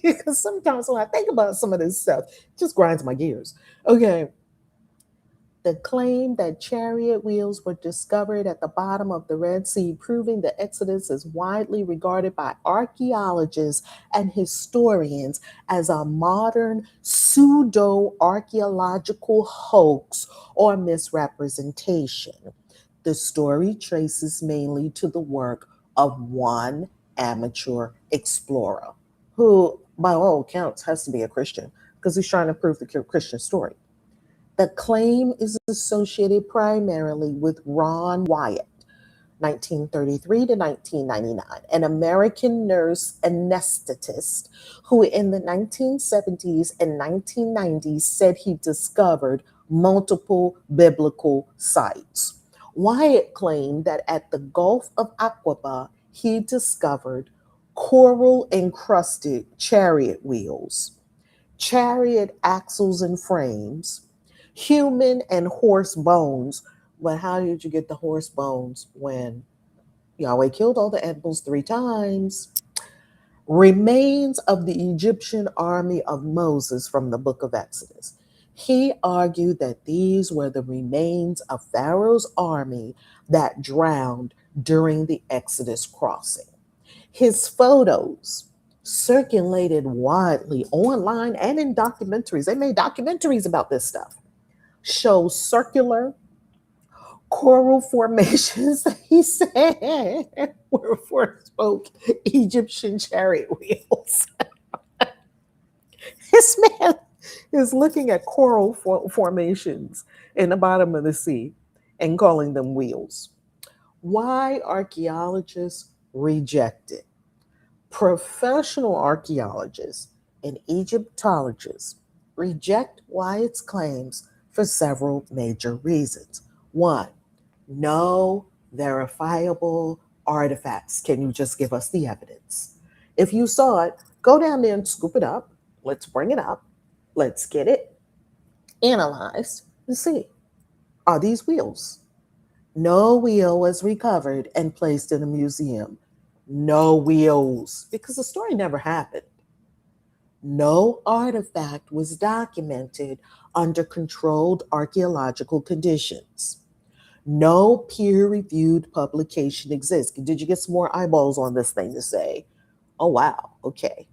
Because sometimes when I think about some of this stuff, it just grinds my gears. Okay, the claim that chariot wheels were discovered at the bottom of the Red Sea, proving the Exodus, is widely regarded by archaeologists and historians as a modern pseudo archaeological hoax or misrepresentation. The story traces mainly to the work of one amateur explorer, who, by all accounts, has to be a Christian because he's trying to prove the Christian story. The claim is associated primarily with Ron Wyatt, 1933 to 1999, an American nurse anesthetist who in the 1970s and 1990s said he discovered multiple biblical sites. Wyatt claimed that at the Gulf of Aqaba, he discovered coral encrusted chariot wheels, chariot axles and frames, human and horse bones. But how did you get the horse bones when Yahweh killed all the animals 3 times? Remains of the Egyptian army of Moses from the book of Exodus. He argued that these were the remains of Pharaoh's army that drowned during the Exodus crossing. His photos circulated widely online and in documentaries. They made documentaries about this stuff. Show circular coral formations that he said were spoke Egyptian chariot wheels. This man is looking at coral formations in the bottom of the sea and calling them wheels. Why archaeologists reject it? Professional archaeologists and Egyptologists reject Wyatt's claims for several major reasons. One, no verifiable artifacts. Can you just give us the evidence? If you saw it, go down there and scoop it up. Let's bring it up. Let's get it analyzed and see, are these wheels? No wheel was recovered and placed in a museum. No wheels, because the story never happened. No artifact was documented under controlled archaeological conditions. No peer reviewed publication exists. Did you get some more eyeballs on this thing to say, oh, wow, okay?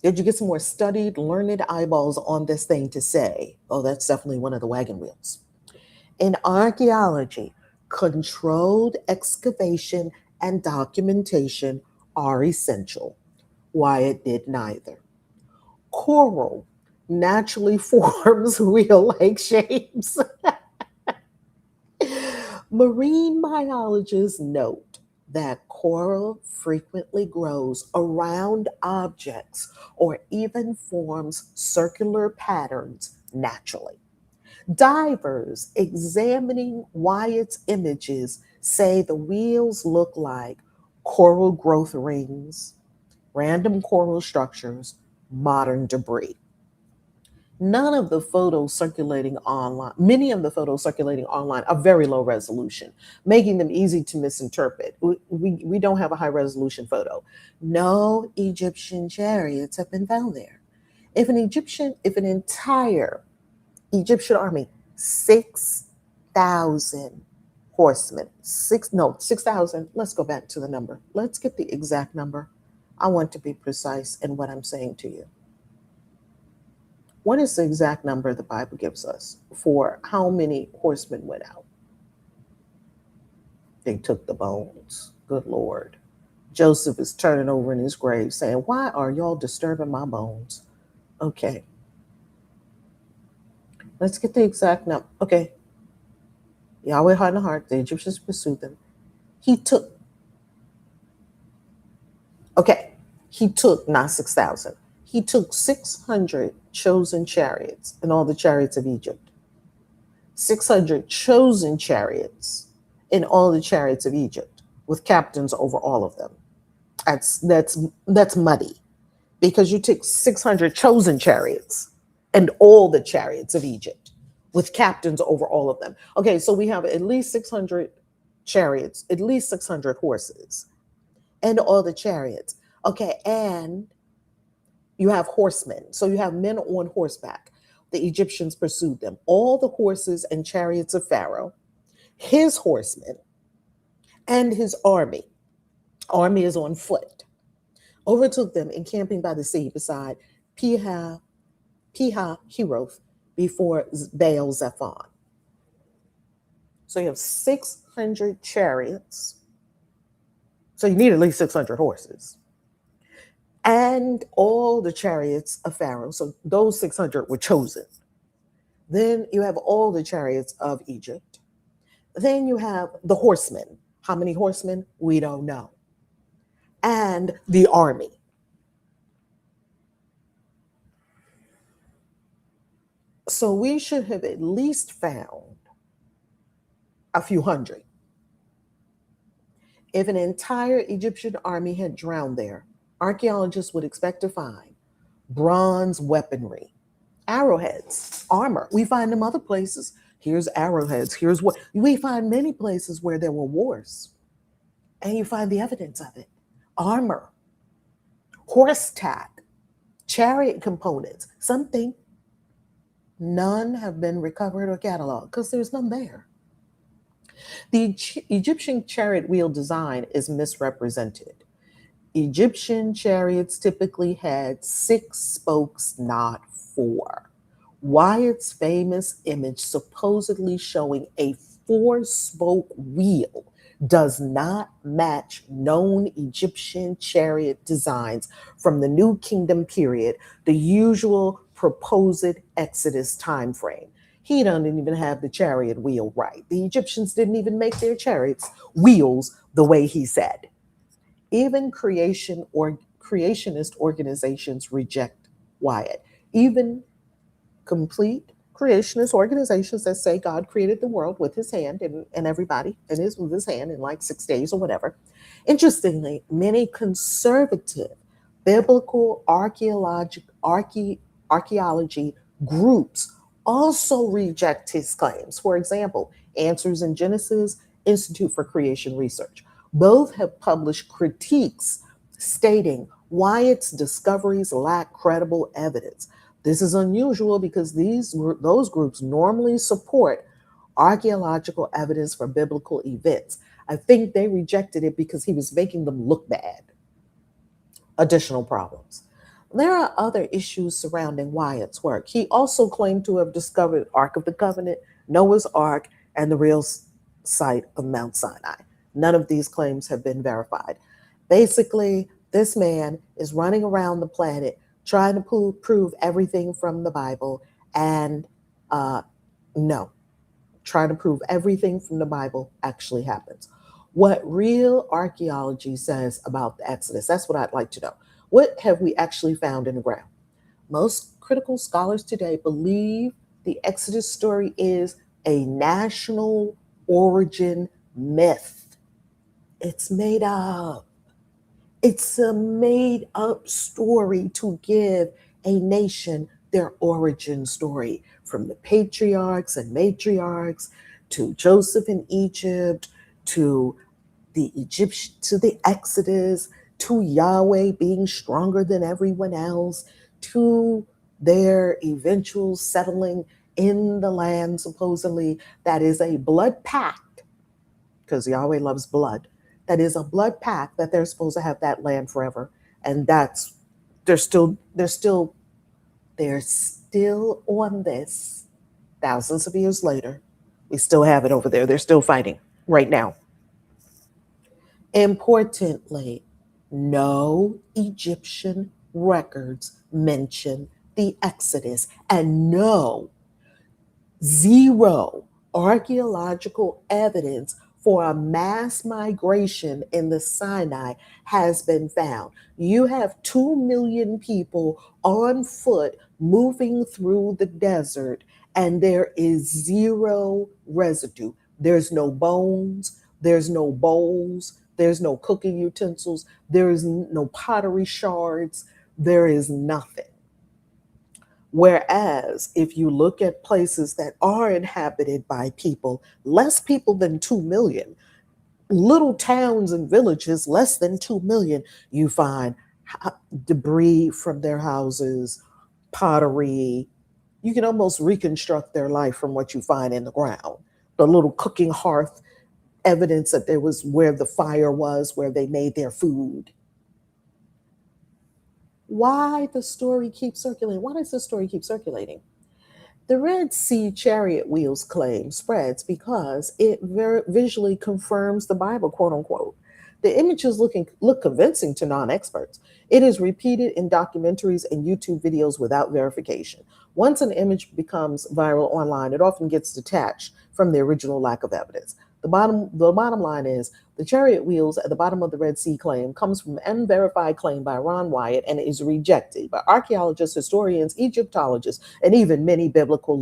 Did you get some more studied, learned eyeballs on this thing to say, oh, that's definitely one of the wagon wheels? In archaeology, controlled excavation and documentation are essential. Wyatt did neither. Coral naturally forms wheel-like shapes. Marine biologists note that coral frequently grows around objects or even forms circular patterns naturally. Divers examining Wyatt's images say the wheels look like coral growth rings, random coral structures, modern debris. None of the photos circulating online, many of the photos circulating online are very low resolution, making them easy to misinterpret. We don't have a high resolution photo. No Egyptian chariots have been found there. If an entire Egyptian army, 6,000 horsemen, 6,000, let's go back to the number. Let's get the exact number. I want to be precise in what I'm saying to you. What is the exact number the Bible gives us for how many horsemen went out? They took the bones. Good Lord. Joseph is turning over in his grave saying, "Why are y'all disturbing my bones?" Okay, let's get the exact number. Okay, Yahweh hardened the heart. The Egyptians pursued them. He took, okay, he took not 6,000. He took 600 chosen chariots and all the chariots of Egypt. 600 chosen chariots in all the chariots of Egypt with captains over all of them. That's muddy because you took 600 chosen chariots and all the chariots of Egypt with captains over all of them. Okay, so we have at least 600 chariots, at least 600 horses, and all the chariots. Okay, and you have horsemen. So you have men on horseback. The Egyptians pursued them. All the horses and chariots of Pharaoh, his horsemen, and his army. Army is on foot. Overtook them, encamping by the sea beside Piha Hiroth before Baal Zephon. So you have 600 chariots. So you need at least 600 horses. And all the chariots of Pharaoh. So those 600 were chosen. Then you have all the chariots of Egypt. Then you have the horsemen. How many horsemen? We don't know. And the army. So we should have at least found a few hundred. If an entire Egyptian army had drowned there, archaeologists would expect to find bronze weaponry, arrowheads, armor. We find them other places. Here's arrowheads. Here's what we find many places where there were wars, and you find the evidence of it. Armor, horse tack, chariot components, something. None have been recovered or cataloged because there's none there. The Egyptian chariot wheel design is misrepresented. Egyptian chariots typically had 6 spokes, not 4. Wyatt's famous image supposedly showing a 4-spoke wheel does not match known Egyptian chariot designs from the New Kingdom period, the usual proposed Exodus timeframe. He doesn't even have the chariot wheel right. The Egyptians didn't even make their chariots wheels the way he said. Even creationist organizations reject Wyatt. Even complete creationist organizations that say God created the world with his hand and everybody and with his hand in like 6 days or whatever. Interestingly, many conservative biblical archaeology groups also reject his claims. For example, Answers in Genesis, Institute for Creation Research. Both have published critiques stating Wyatt's discoveries lack credible evidence. This is unusual because those groups normally support archaeological evidence for biblical events. I think they rejected it because he was making them look bad. Additional problems. There are other issues surrounding Wyatt's work. He also claimed to have discovered Ark of the Covenant, Noah's Ark, and the real site of Mount Sinai. None of these claims have been verified. Basically, this man is running around the planet trying to prove everything from the Bible, and no, trying to prove everything from the Bible actually happens. What real archaeology says about the Exodus, that's what I'd like to know. What have we actually found in the ground? Most critical scholars today believe the Exodus story is a national origin myth. It's made up. It's a made up story to give a nation their origin story, from the patriarchs and matriarchs to Joseph in Egypt to the Egyptian to the Exodus to Yahweh being stronger than everyone else to their eventual settling in the land, supposedly that is a blood pact, because Yahweh loves blood. That is a blood pact that they're supposed to have that land forever, and that's they're still They're still on this thousands of years later. We still have it over there. They're still fighting right now. Importantly, no Egyptian records mention the Exodus, and no, zero archaeological evidence for a mass migration in the Sinai has been found. You have 2 million people on foot moving through the desert, and there is zero residue. There's no bones, there's no bowls, there's no cooking utensils, there is no pottery shards, there is nothing. Whereas if you look at places that are inhabited by people, less people than 2 million, little towns and villages, less than 2 million, you find debris from their houses, pottery. You can almost reconstruct their life from what you find in the ground. The little cooking hearth, evidence that there was where the fire was, where they made their food. Why the story keeps circulating? Why does the story keep circulating? The Red Sea chariot wheels claim spreads because it visually confirms the Bible, quote unquote. The images look convincing to non experts. It is repeated in documentaries and YouTube videos without verification. Once an image becomes viral online, it often gets detached from the original lack of evidence. The bottom line is the chariot wheels at the bottom of the Red Sea claim comes from an unverified claim by Ron Wyatt and is rejected by archaeologists, historians, Egyptologists, and even many biblical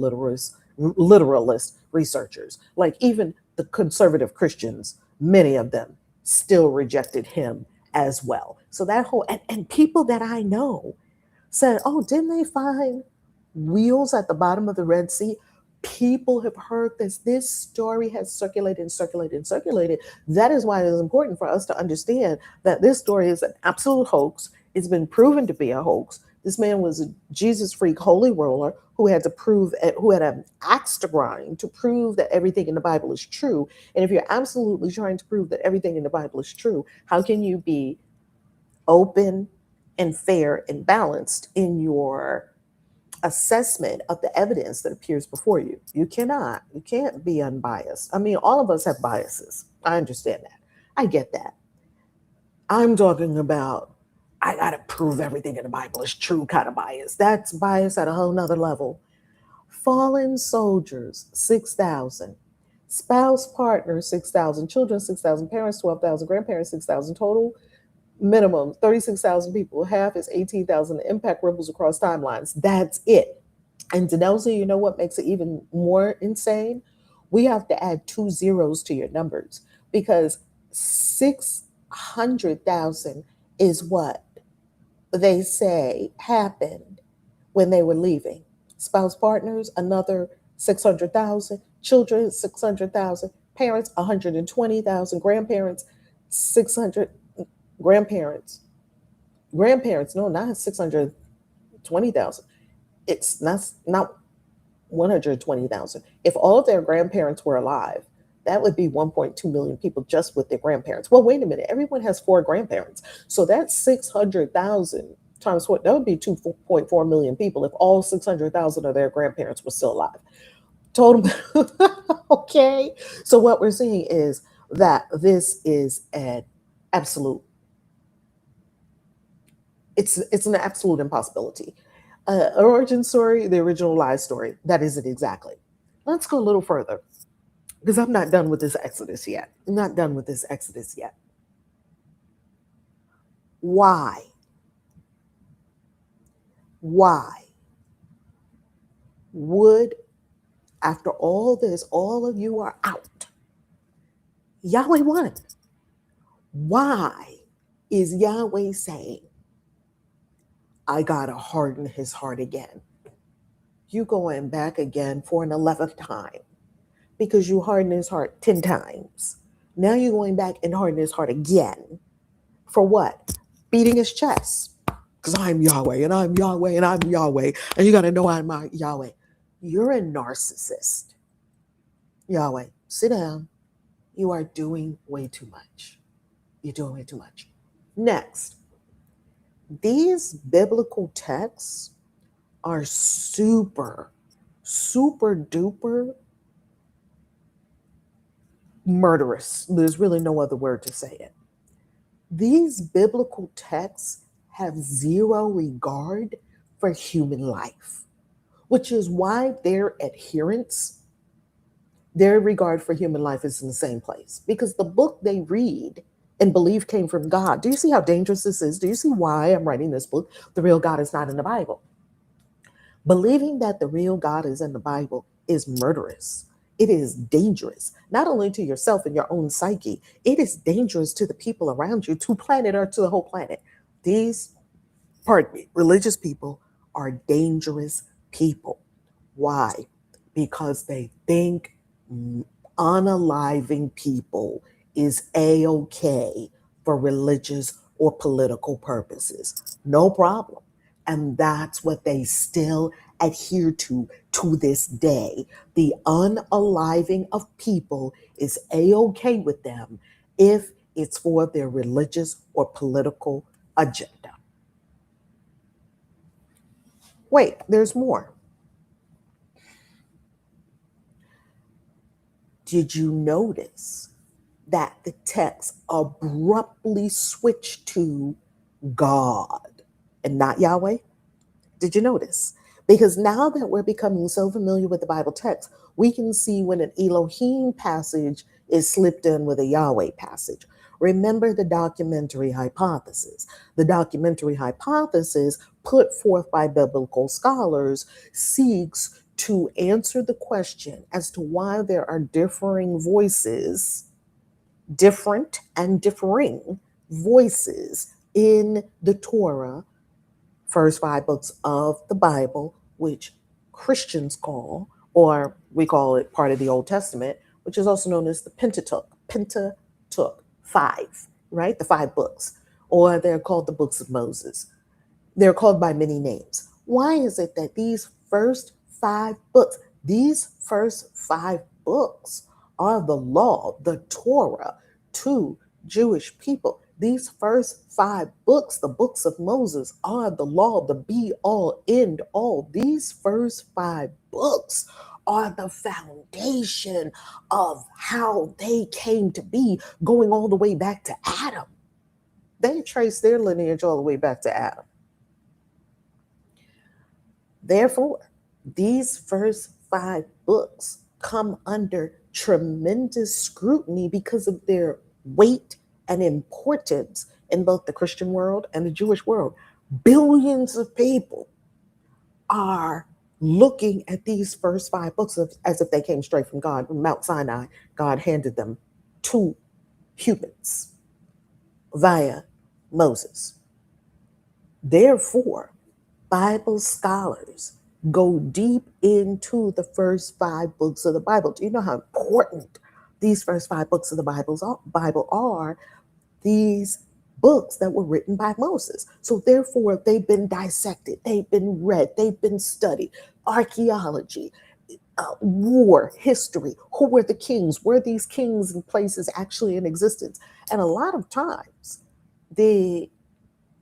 literalist researchers. Like even the conservative Christians, many of them still rejected him as well. So that whole, and people that I know said, oh, didn't they find wheels at the bottom of the Red Sea? People have heard this. This story has circulated and circulated and circulated. That is why it is important for us to understand that this story is an absolute hoax. It's been proven to be a hoax. This man was a Jesus freak holy roller who had to prove, who had an axe to grind to prove that everything in the Bible is true. And if you're absolutely trying to prove that everything in the Bible is true, how can you be open and fair and balanced in your assessment of the evidence that appears before you? You cannot. You can't be unbiased. I mean, all of us have biases. I understand that. I get that. I'm talking about I got to prove everything in the Bible is true kind of bias. That's bias at a whole nother level. Fallen soldiers, 6,000. Spouse partner, 6,000. Children, 6,000. Parents, 12,000. Grandparents, 6,000. Total minimum 36,000 people. Half is 18,000. The impact ripples across timelines. That's it. And Denelza, you know what makes it even more insane? We have to add 2 zeros to your numbers because 600,000 is what they say happened when they were leaving. Spouse partners, another 600,000. Children, 600,000. Parents, 120,000. Grandparents, 600. Grandparents, no, not 620,000. It's not 120,000. If all of their grandparents were alive, that would be 1.2 million people just with their grandparents. Well, wait a minute. Everyone has 4 grandparents. So that's 600,000 times what? That would be 2.4 million people if all 600,000 of their grandparents were still alive. Total. Okay. So what we're seeing is that this is an absolute, it's an absolute impossibility. Origin story, the original lie story. That is it exactly. Let's go a little further because I'm not done with this Exodus yet. I'm not done with this Exodus yet. Why? Why would, after all this, all of you are out? Yahweh won. Why is Yahweh saying, I gotta harden his heart again? You going back again for an 11th time because you hardened his heart 10 times. Now you're going back and hardening his heart again. For what? Beating his chest. Because I'm Yahweh and I'm Yahweh and I'm Yahweh. And you got to know I'm Yahweh. You're a narcissist. Yahweh, sit down. You are doing way too much. You're doing way too much. Next, these biblical texts are super, super duper murderous. There's really no other word to say it. These biblical texts have zero regard for human life, which is why their adherence, their regard for human life is in the same place. Because the book they read and believe came from God. Do you see how dangerous this is? Do you see why I'm writing this book? The real God is not in the Bible. Believing that the real God is in the Bible is murderous. It is dangerous, not only to yourself and your own psyche, it is dangerous to the people around you, to planet Earth, to the whole planet. These, pardon me, religious people are dangerous people. Why? Because they think unaliving people is a-okay for religious or political purposes. No problem. And that's what they still adhere to this day. The unaliving of people is a-okay with them if it's for their religious or political agenda. Wait, there's more. Did you notice that the text abruptly switched to God and not Yahweh? Did you notice? Because now that we're becoming so familiar with the Bible text, we can see when an Elohim passage is slipped in with a Yahweh passage. Remember the documentary hypothesis. The documentary hypothesis, put forth by biblical scholars, seeks to answer the question as to why there are differing voices, different and differing voices in the Torah, first five books of the Bible, which Christians call, or we call it part of the Old Testament, which is also known as the Pentateuch. Pentateuch, five, right? The five books. Or they're called the books of Moses. They're called by many names. Why is it that these first five books are the law, the Torah to Jewish people? These first five books, the books of Moses, are the law, the be all, end all. These first five books are the foundation of how they came to be, going all the way back to Adam. They trace their lineage all the way back to Adam. Therefore, these first five books come under tremendous scrutiny because of their weight and importance in both the Christian world and the Jewish world. Billions of people are looking at these first five books as if they came straight from God. From Mount Sinai, God handed them to humans via Moses. Therefore, Bible scholars go deep into the first five books of the Bible. Do you know how important these first five books of the Bible are? These books that were written by Moses. So therefore, they've been dissected, they've been read, they've been studied. Archaeology, war, history. Who were the kings? Were these kings and places actually in existence? And a lot of times, the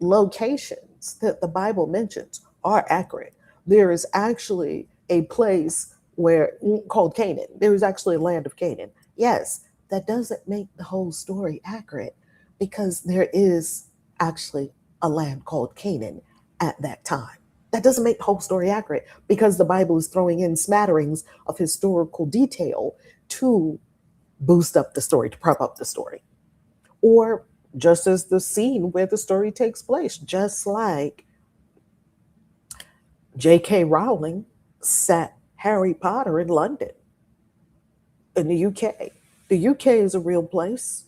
locations that the Bible mentions are accurate. There is actually a place where called Canaan. There is actually a land of Canaan. Yes, that doesn't make the whole story accurate because there is actually a land called Canaan at that time. That doesn't make the whole story accurate because the Bible is throwing in smatterings of historical detail to boost up the story, to prop up the story. Or just as the scene where the story takes place, just like J.K. Rowling set Harry Potter in London, in the UK. The UK is a real place.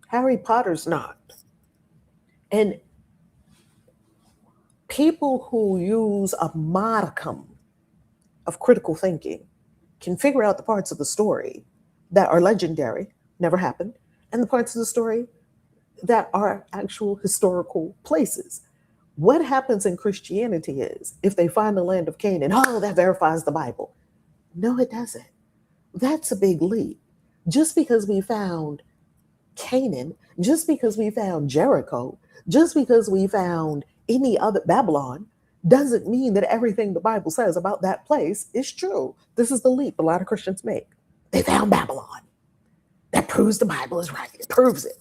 Harry Potter's not. And people who use a modicum of critical thinking can figure out the parts of the story that are legendary, never happened, and the parts of the story that are actual historical places. What happens in Christianity is if they find the land of Canaan, oh, that verifies the Bible. No, it doesn't. That's a big leap. Just because we found Canaan, just because we found Jericho, just because we found any other Babylon, doesn't mean that everything the Bible says about that place is true. This is the leap a lot of Christians make. They found Babylon. That proves the Bible is right. It proves it.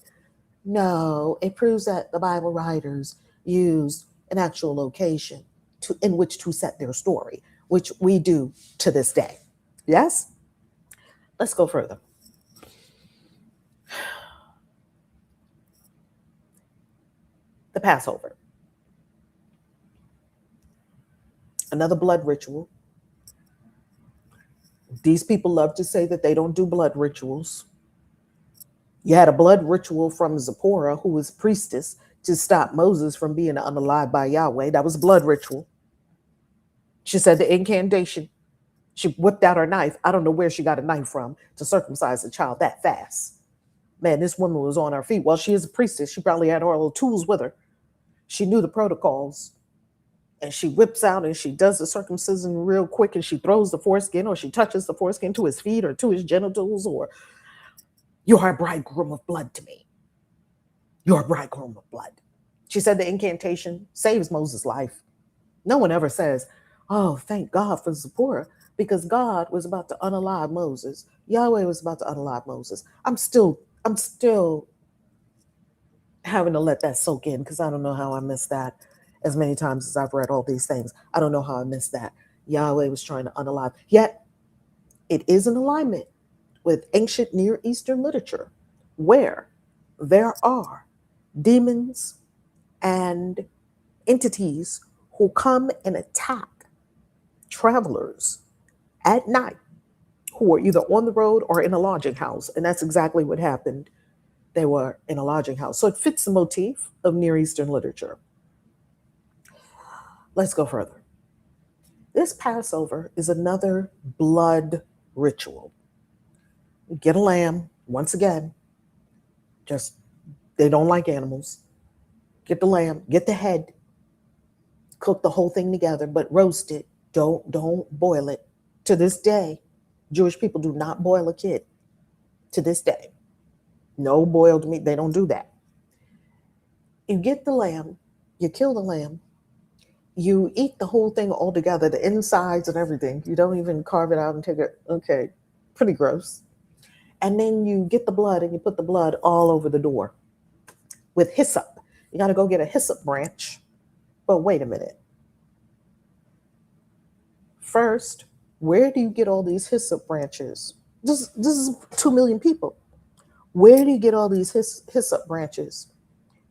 No, it proves that the Bible writers used an actual location in which to set their story, which we do to this day. Yes? Let's go further. The Passover. Another blood ritual. These people love to say that they don't do blood rituals. You had a blood ritual from Zipporah, who was priestess, to stop Moses from being unalived by Yahweh. That was a blood ritual. She said the incantation. She whipped out her knife. I don't know where she got a knife from to circumcise a child that fast. Man, this woman was on her feet. Well, she is a priestess. She probably had all the tools with her. She knew the protocols. And she whips out and she does the circumcision real quick, and she throws the foreskin, or she touches the foreskin to his feet or to his genitals, or you are a bridegroom of blood to me. You're a bridegroom of blood. She said the incantation saves Moses' life. No one ever says, oh, thank God for Zipporah, because God was about to unalive Moses. Yahweh was about to unalive Moses. I'm still having to let that soak in, because I don't know how I missed that as many times as I've read all these things. I don't know how I missed that. Yahweh was trying to unalive. Yet, it is in alignment with ancient Near Eastern literature, where there are demons and entities who come and attack travelers at night who are either on the road or in a lodging house. And that's exactly what happened. They were in a lodging house. So it fits the motif of Near Eastern literature. Let's go further. This Passover is another blood ritual. Get a lamb, once again, just they don't like animals. Get the lamb, get the head, cook the whole thing together, but roast it. Don't boil it. To this day, Jewish people do not boil a kid. To this day. No boiled meat, they don't do that. You get the lamb, you kill the lamb, you eat the whole thing all together, the insides and everything. You don't even carve it out and take it. Okay, pretty gross. And then you get the blood and you put the blood all over the door with hyssop. You got to go get a hyssop branch. But wait a minute. First, where do you get all these hyssop branches? This is 2 million people. Where do you get all these hyssop branches?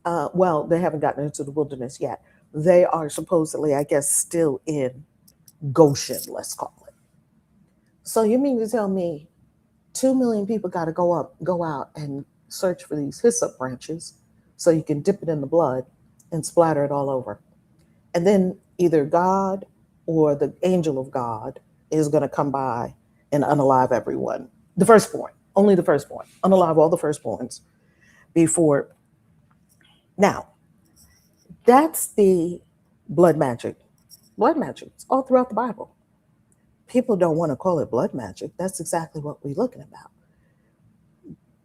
Well, they haven't gotten into the wilderness yet. They are supposedly, I guess, still in Goshen, let's call it. So you mean to tell me 2 million people got to go out and search for these hyssop branches so you can dip it in the blood and splatter it all over. And then either God or the angel of God is going to come by and unalive everyone. The firstborn, only the firstborn, unalive all the firstborns before. Now, that's the blood magic. Blood magic. It's all throughout the Bible. People don't want to call it blood magic. That's exactly what we're looking about.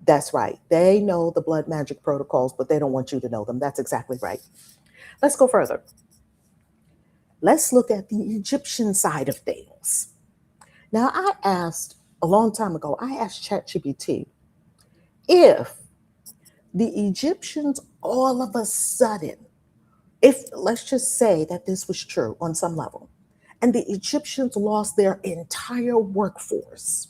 That's right. They know the blood magic protocols, but they don't want you to know them. That's exactly right. Let's go further. Let's look at the Egyptian side of things. Now, I asked a long time ago, I asked ChatGPT if the Egyptians all of a sudden, if let's just say that this was true on some level, and the Egyptians lost their entire workforce,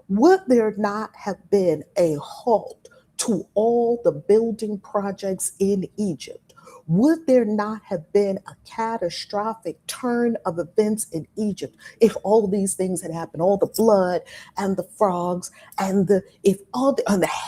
would there not have been a halt to all the building projects in Egypt? Would there not have been a catastrophic turn of events in Egypt if all these things had happened? All the blood and the frogs and the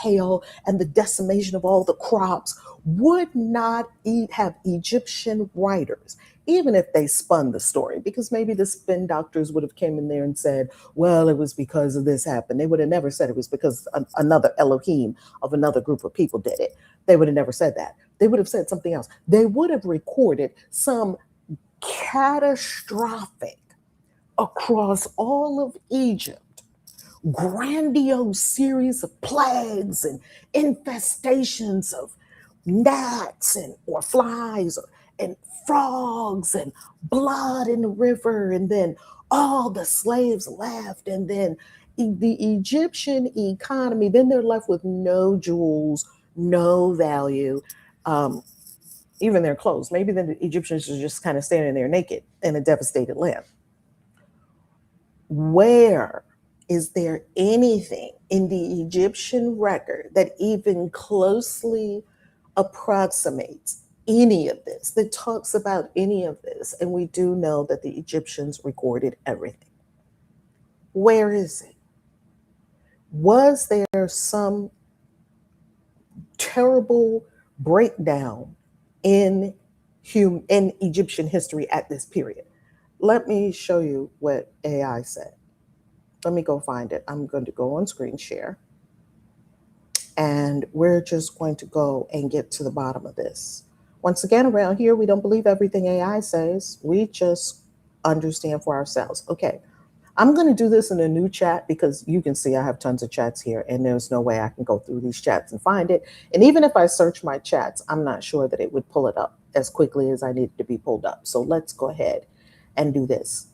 hail and the decimation of all the crops would not have Egyptian writers, even if they spun the story, because maybe the spin doctors would have came in there and said, well, it was because of this happened. They would have never said it was because another Elohim of another group of people did it. They would have never said that. They would have said something else. They would have recorded some catastrophic across all of Egypt, grandiose series of plagues and infestations of gnats or flies and frogs and blood in the river, and then all the slaves left, and then the Egyptian economy, then they're left with no jewels, no value, um, even their clothes. Maybe the Egyptians are just kind of standing there naked in a devastated land. Where is there anything in the Egyptian record that even closely approximates any of this, that talks about any of this? And we do know that the Egyptians recorded everything. Where is it? Was there some terrible breakdown in in Egyptian history at this period? Let me show you what AI said. Let me go find it. I'm going to go on screen share. And we're just going to go and get to the bottom of this. Once again, around here, we don't believe everything AI says. We just understand for ourselves. Okay, I'm going to do this in a new chat because you can see I have tons of chats here and there's no way I can go through these chats and find it. And even if I search my chats, I'm not sure that it would pull it up as quickly as I need it to be pulled up. So let's go ahead and do this.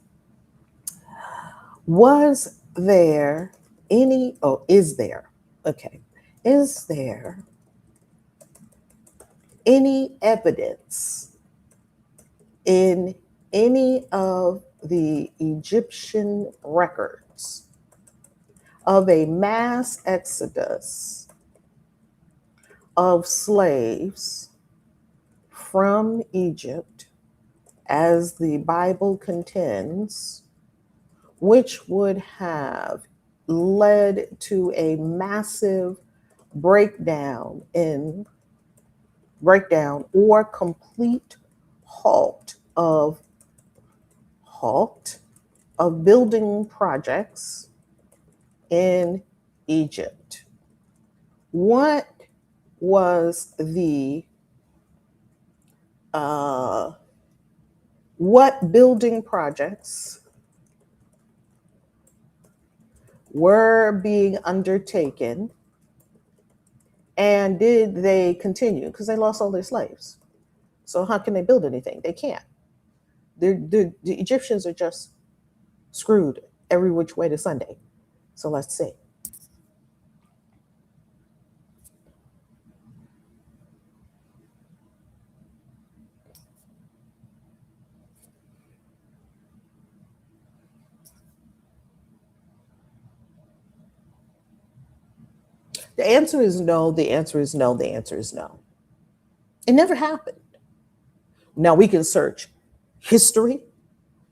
Was there any, oh, is there, okay, is there any evidence in any of the Egyptian records of a mass exodus of slaves from Egypt, as the Bible contends, which would have led to a massive breakdown or complete halt of building projects in Egypt? What was the what building projects were being undertaken, and did they continue? Because they lost all their slaves. So how can they build anything? They can't. The Egyptians are just screwed every which way to Sunday. So let's see. The answer is no, the answer is no, the answer is no. It never happened. Now we can search history,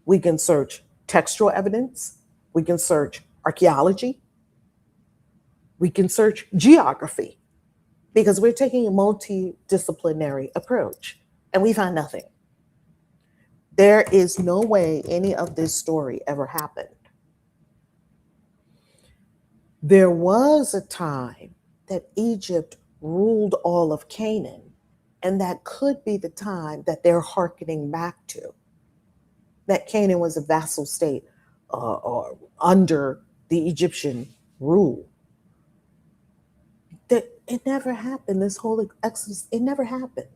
we can search textual evidence, we can search archaeology, we can search geography, because we're taking a multidisciplinary approach and we find nothing. There is no way any of this story ever happened. There was a time that Egypt ruled all of Canaan, and that could be the time that they're hearkening back to. That Canaan was a vassal state or under the Egyptian rule. That it never happened. This whole Exodus, it never happened.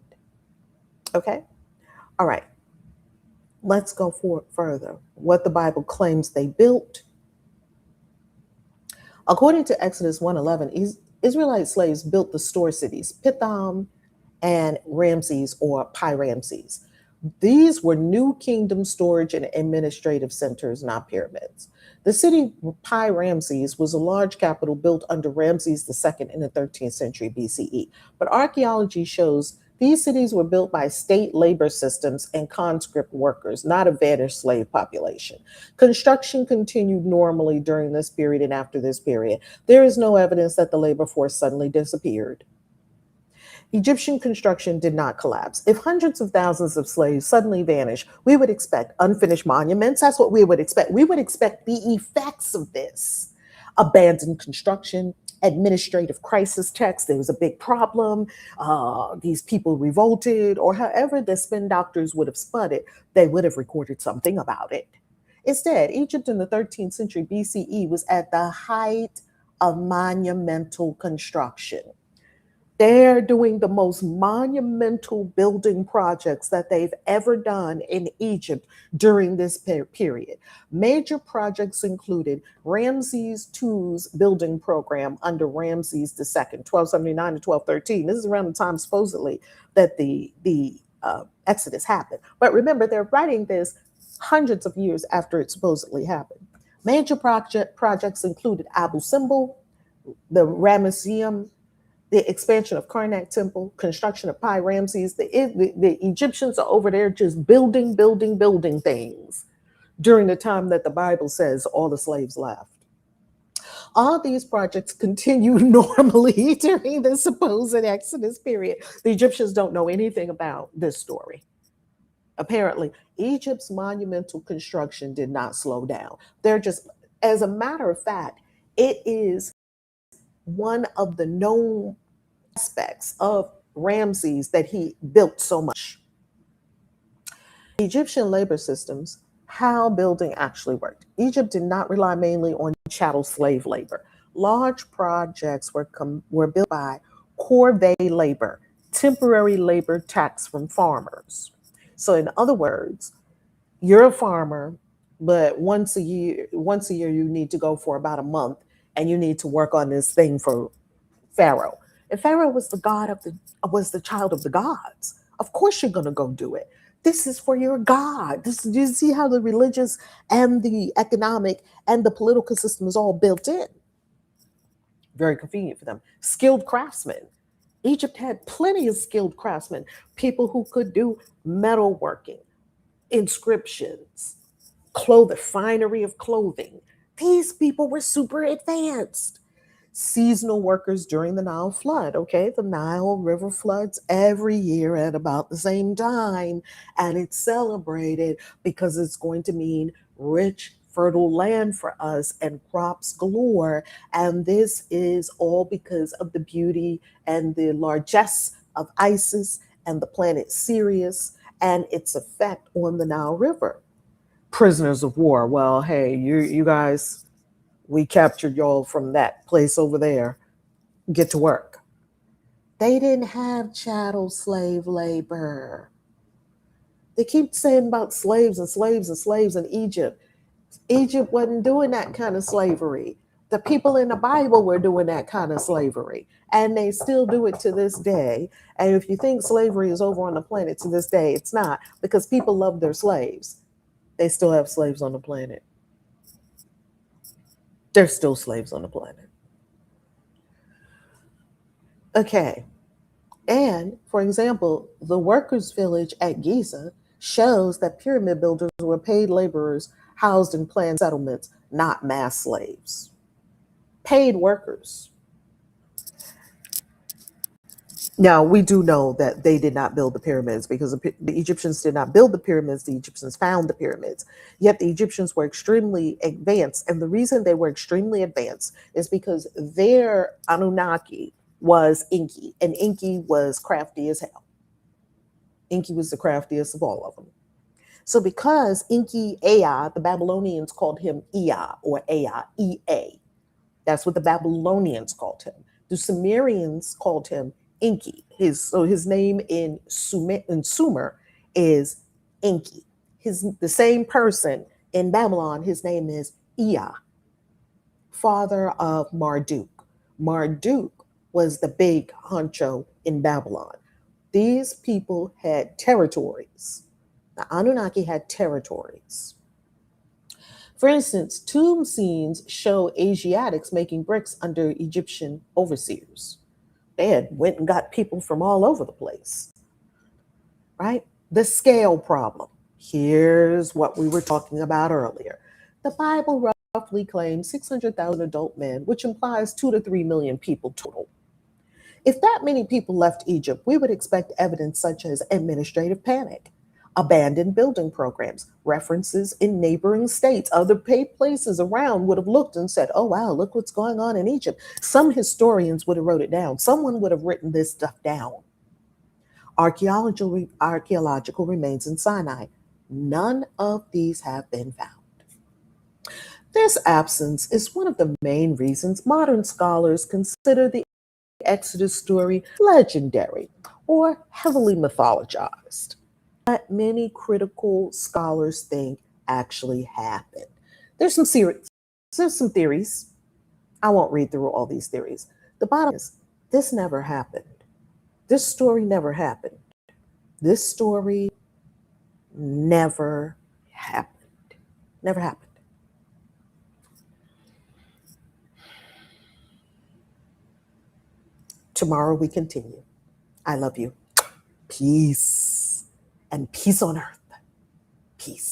Okay? All right. Let's go further. What the Bible claims they built. According to Exodus 1:11, Israelite slaves built the store cities, Pithom and Ramses or Pi-Ramses. These were new kingdom storage and administrative centers, not pyramids. The city Pi-Ramses was a large capital built under Ramses II in the 13th century BCE. But archaeology shows these cities were built by state labor systems and conscript workers, not a vanished slave population. Construction continued normally during this period and after this period. There is no evidence that the labor force suddenly disappeared. Egyptian construction did not collapse. If hundreds of thousands of slaves suddenly vanish, we would expect unfinished monuments. That's what we would expect. We would expect the effects of this. Abandoned construction, administrative crisis texts. There was a big problem. These people revolted, or however the spin doctors would have spun it, they would have recorded something about it. Instead, Egypt in the 13th century BCE was at the height of monumental construction. They're doing the most monumental building projects that they've ever done in Egypt during this period. Major projects included Ramses II's building program under Ramses II, 1279 to 1213. This is around the time supposedly that the Exodus happened. But remember, they're writing this hundreds of years after it supposedly happened. Major projects included Abu Simbel, the Ramesseum, the expansion of Karnak Temple, construction of Pi Ramses. The Egyptians are over there just building, building, building things during the time that the Bible says all the slaves left. All these projects continue normally during the supposed Exodus period. The Egyptians don't know anything about this story. Apparently, Egypt's monumental construction did not slow down. They're just, as a matter of fact, it is one of the known aspects of Ramses that he built so much. Egyptian labor systems, how building actually worked. Egypt did not rely mainly on chattel slave labor. Large projects were built by corvée labor, temporary labor tax from farmers. So in other words, you're a farmer, but once a year you need to go for about a month and you need to work on this thing for Pharaoh. And Pharaoh was the child of the gods. Of course you're gonna go do it. This is for your God. You see how the religious and the economic and the political system is all built in. Very convenient for them. Skilled craftsmen. Egypt had plenty of skilled craftsmen, people who could do metalworking, inscriptions, finery of clothing. These people were super advanced. Seasonal workers during the Nile flood. Okay, the Nile River floods every year at about the same time, and it's celebrated because it's going to mean rich, fertile land for us and crops galore. And this is all because of the beauty and the largesse of Isis and the planet Sirius and its effect on the Nile River. Prisoners of war. Well, hey, you guys, we captured y'all from that place over there. Get to work. They didn't have chattel slave labor. They keep saying about slaves and slaves and slaves in Egypt. Egypt wasn't doing that kind of slavery. The people in the Bible were doing that kind of slavery, and they still do it to this day. And if you think slavery is over on the planet to this day, it's not, because people love their slaves. They still have slaves on the planet. There's still slaves on the planet. Okay. And for example, the workers' village at Giza shows that pyramid builders were paid laborers housed in planned settlements, not mass slaves. Paid workers. Now, we do know that they did not build the pyramids because the Egyptians did not build the pyramids, the Egyptians found the pyramids. Yet the Egyptians were extremely advanced. And the reason they were extremely advanced is because their Anunnaki was Enki, and Enki was crafty as hell. Enki was the craftiest of all of them. So because Enki Ea, the Babylonians called him Ea or Ea, E-A. That's what the Babylonians called him. The Sumerians called him Enki. His name in Sumer is Enki. The same person in Babylon, his name is Ea, father of Marduk. Marduk was the big honcho in Babylon. These people had territories. The Anunnaki had territories. For instance, tomb scenes show Asiatics making bricks under Egyptian overseers. They had went and got people from all over the place, right? The scale problem. Here's what we were talking about earlier. The Bible roughly claims 600,000 adult men, which implies 2 to 3 million people total. If that many people left Egypt, we would expect evidence such as administrative panic, abandoned building programs, references in neighboring states, other places around would have looked and said, oh, wow, look what's going on in Egypt. Some historians would have wrote it down. Someone would have written this stuff down. Archaeological remains in Sinai. None of these have been found. This absence is one of the main reasons modern scholars consider the Exodus story legendary or heavily mythologized. That many critical scholars think actually happened. There's some theories. There's some theories. I won't read through all these theories. The bottom is this never happened. This story never happened. This story never happened. Never happened. Tomorrow we continue. I love you. Peace and peace on earth. Peace.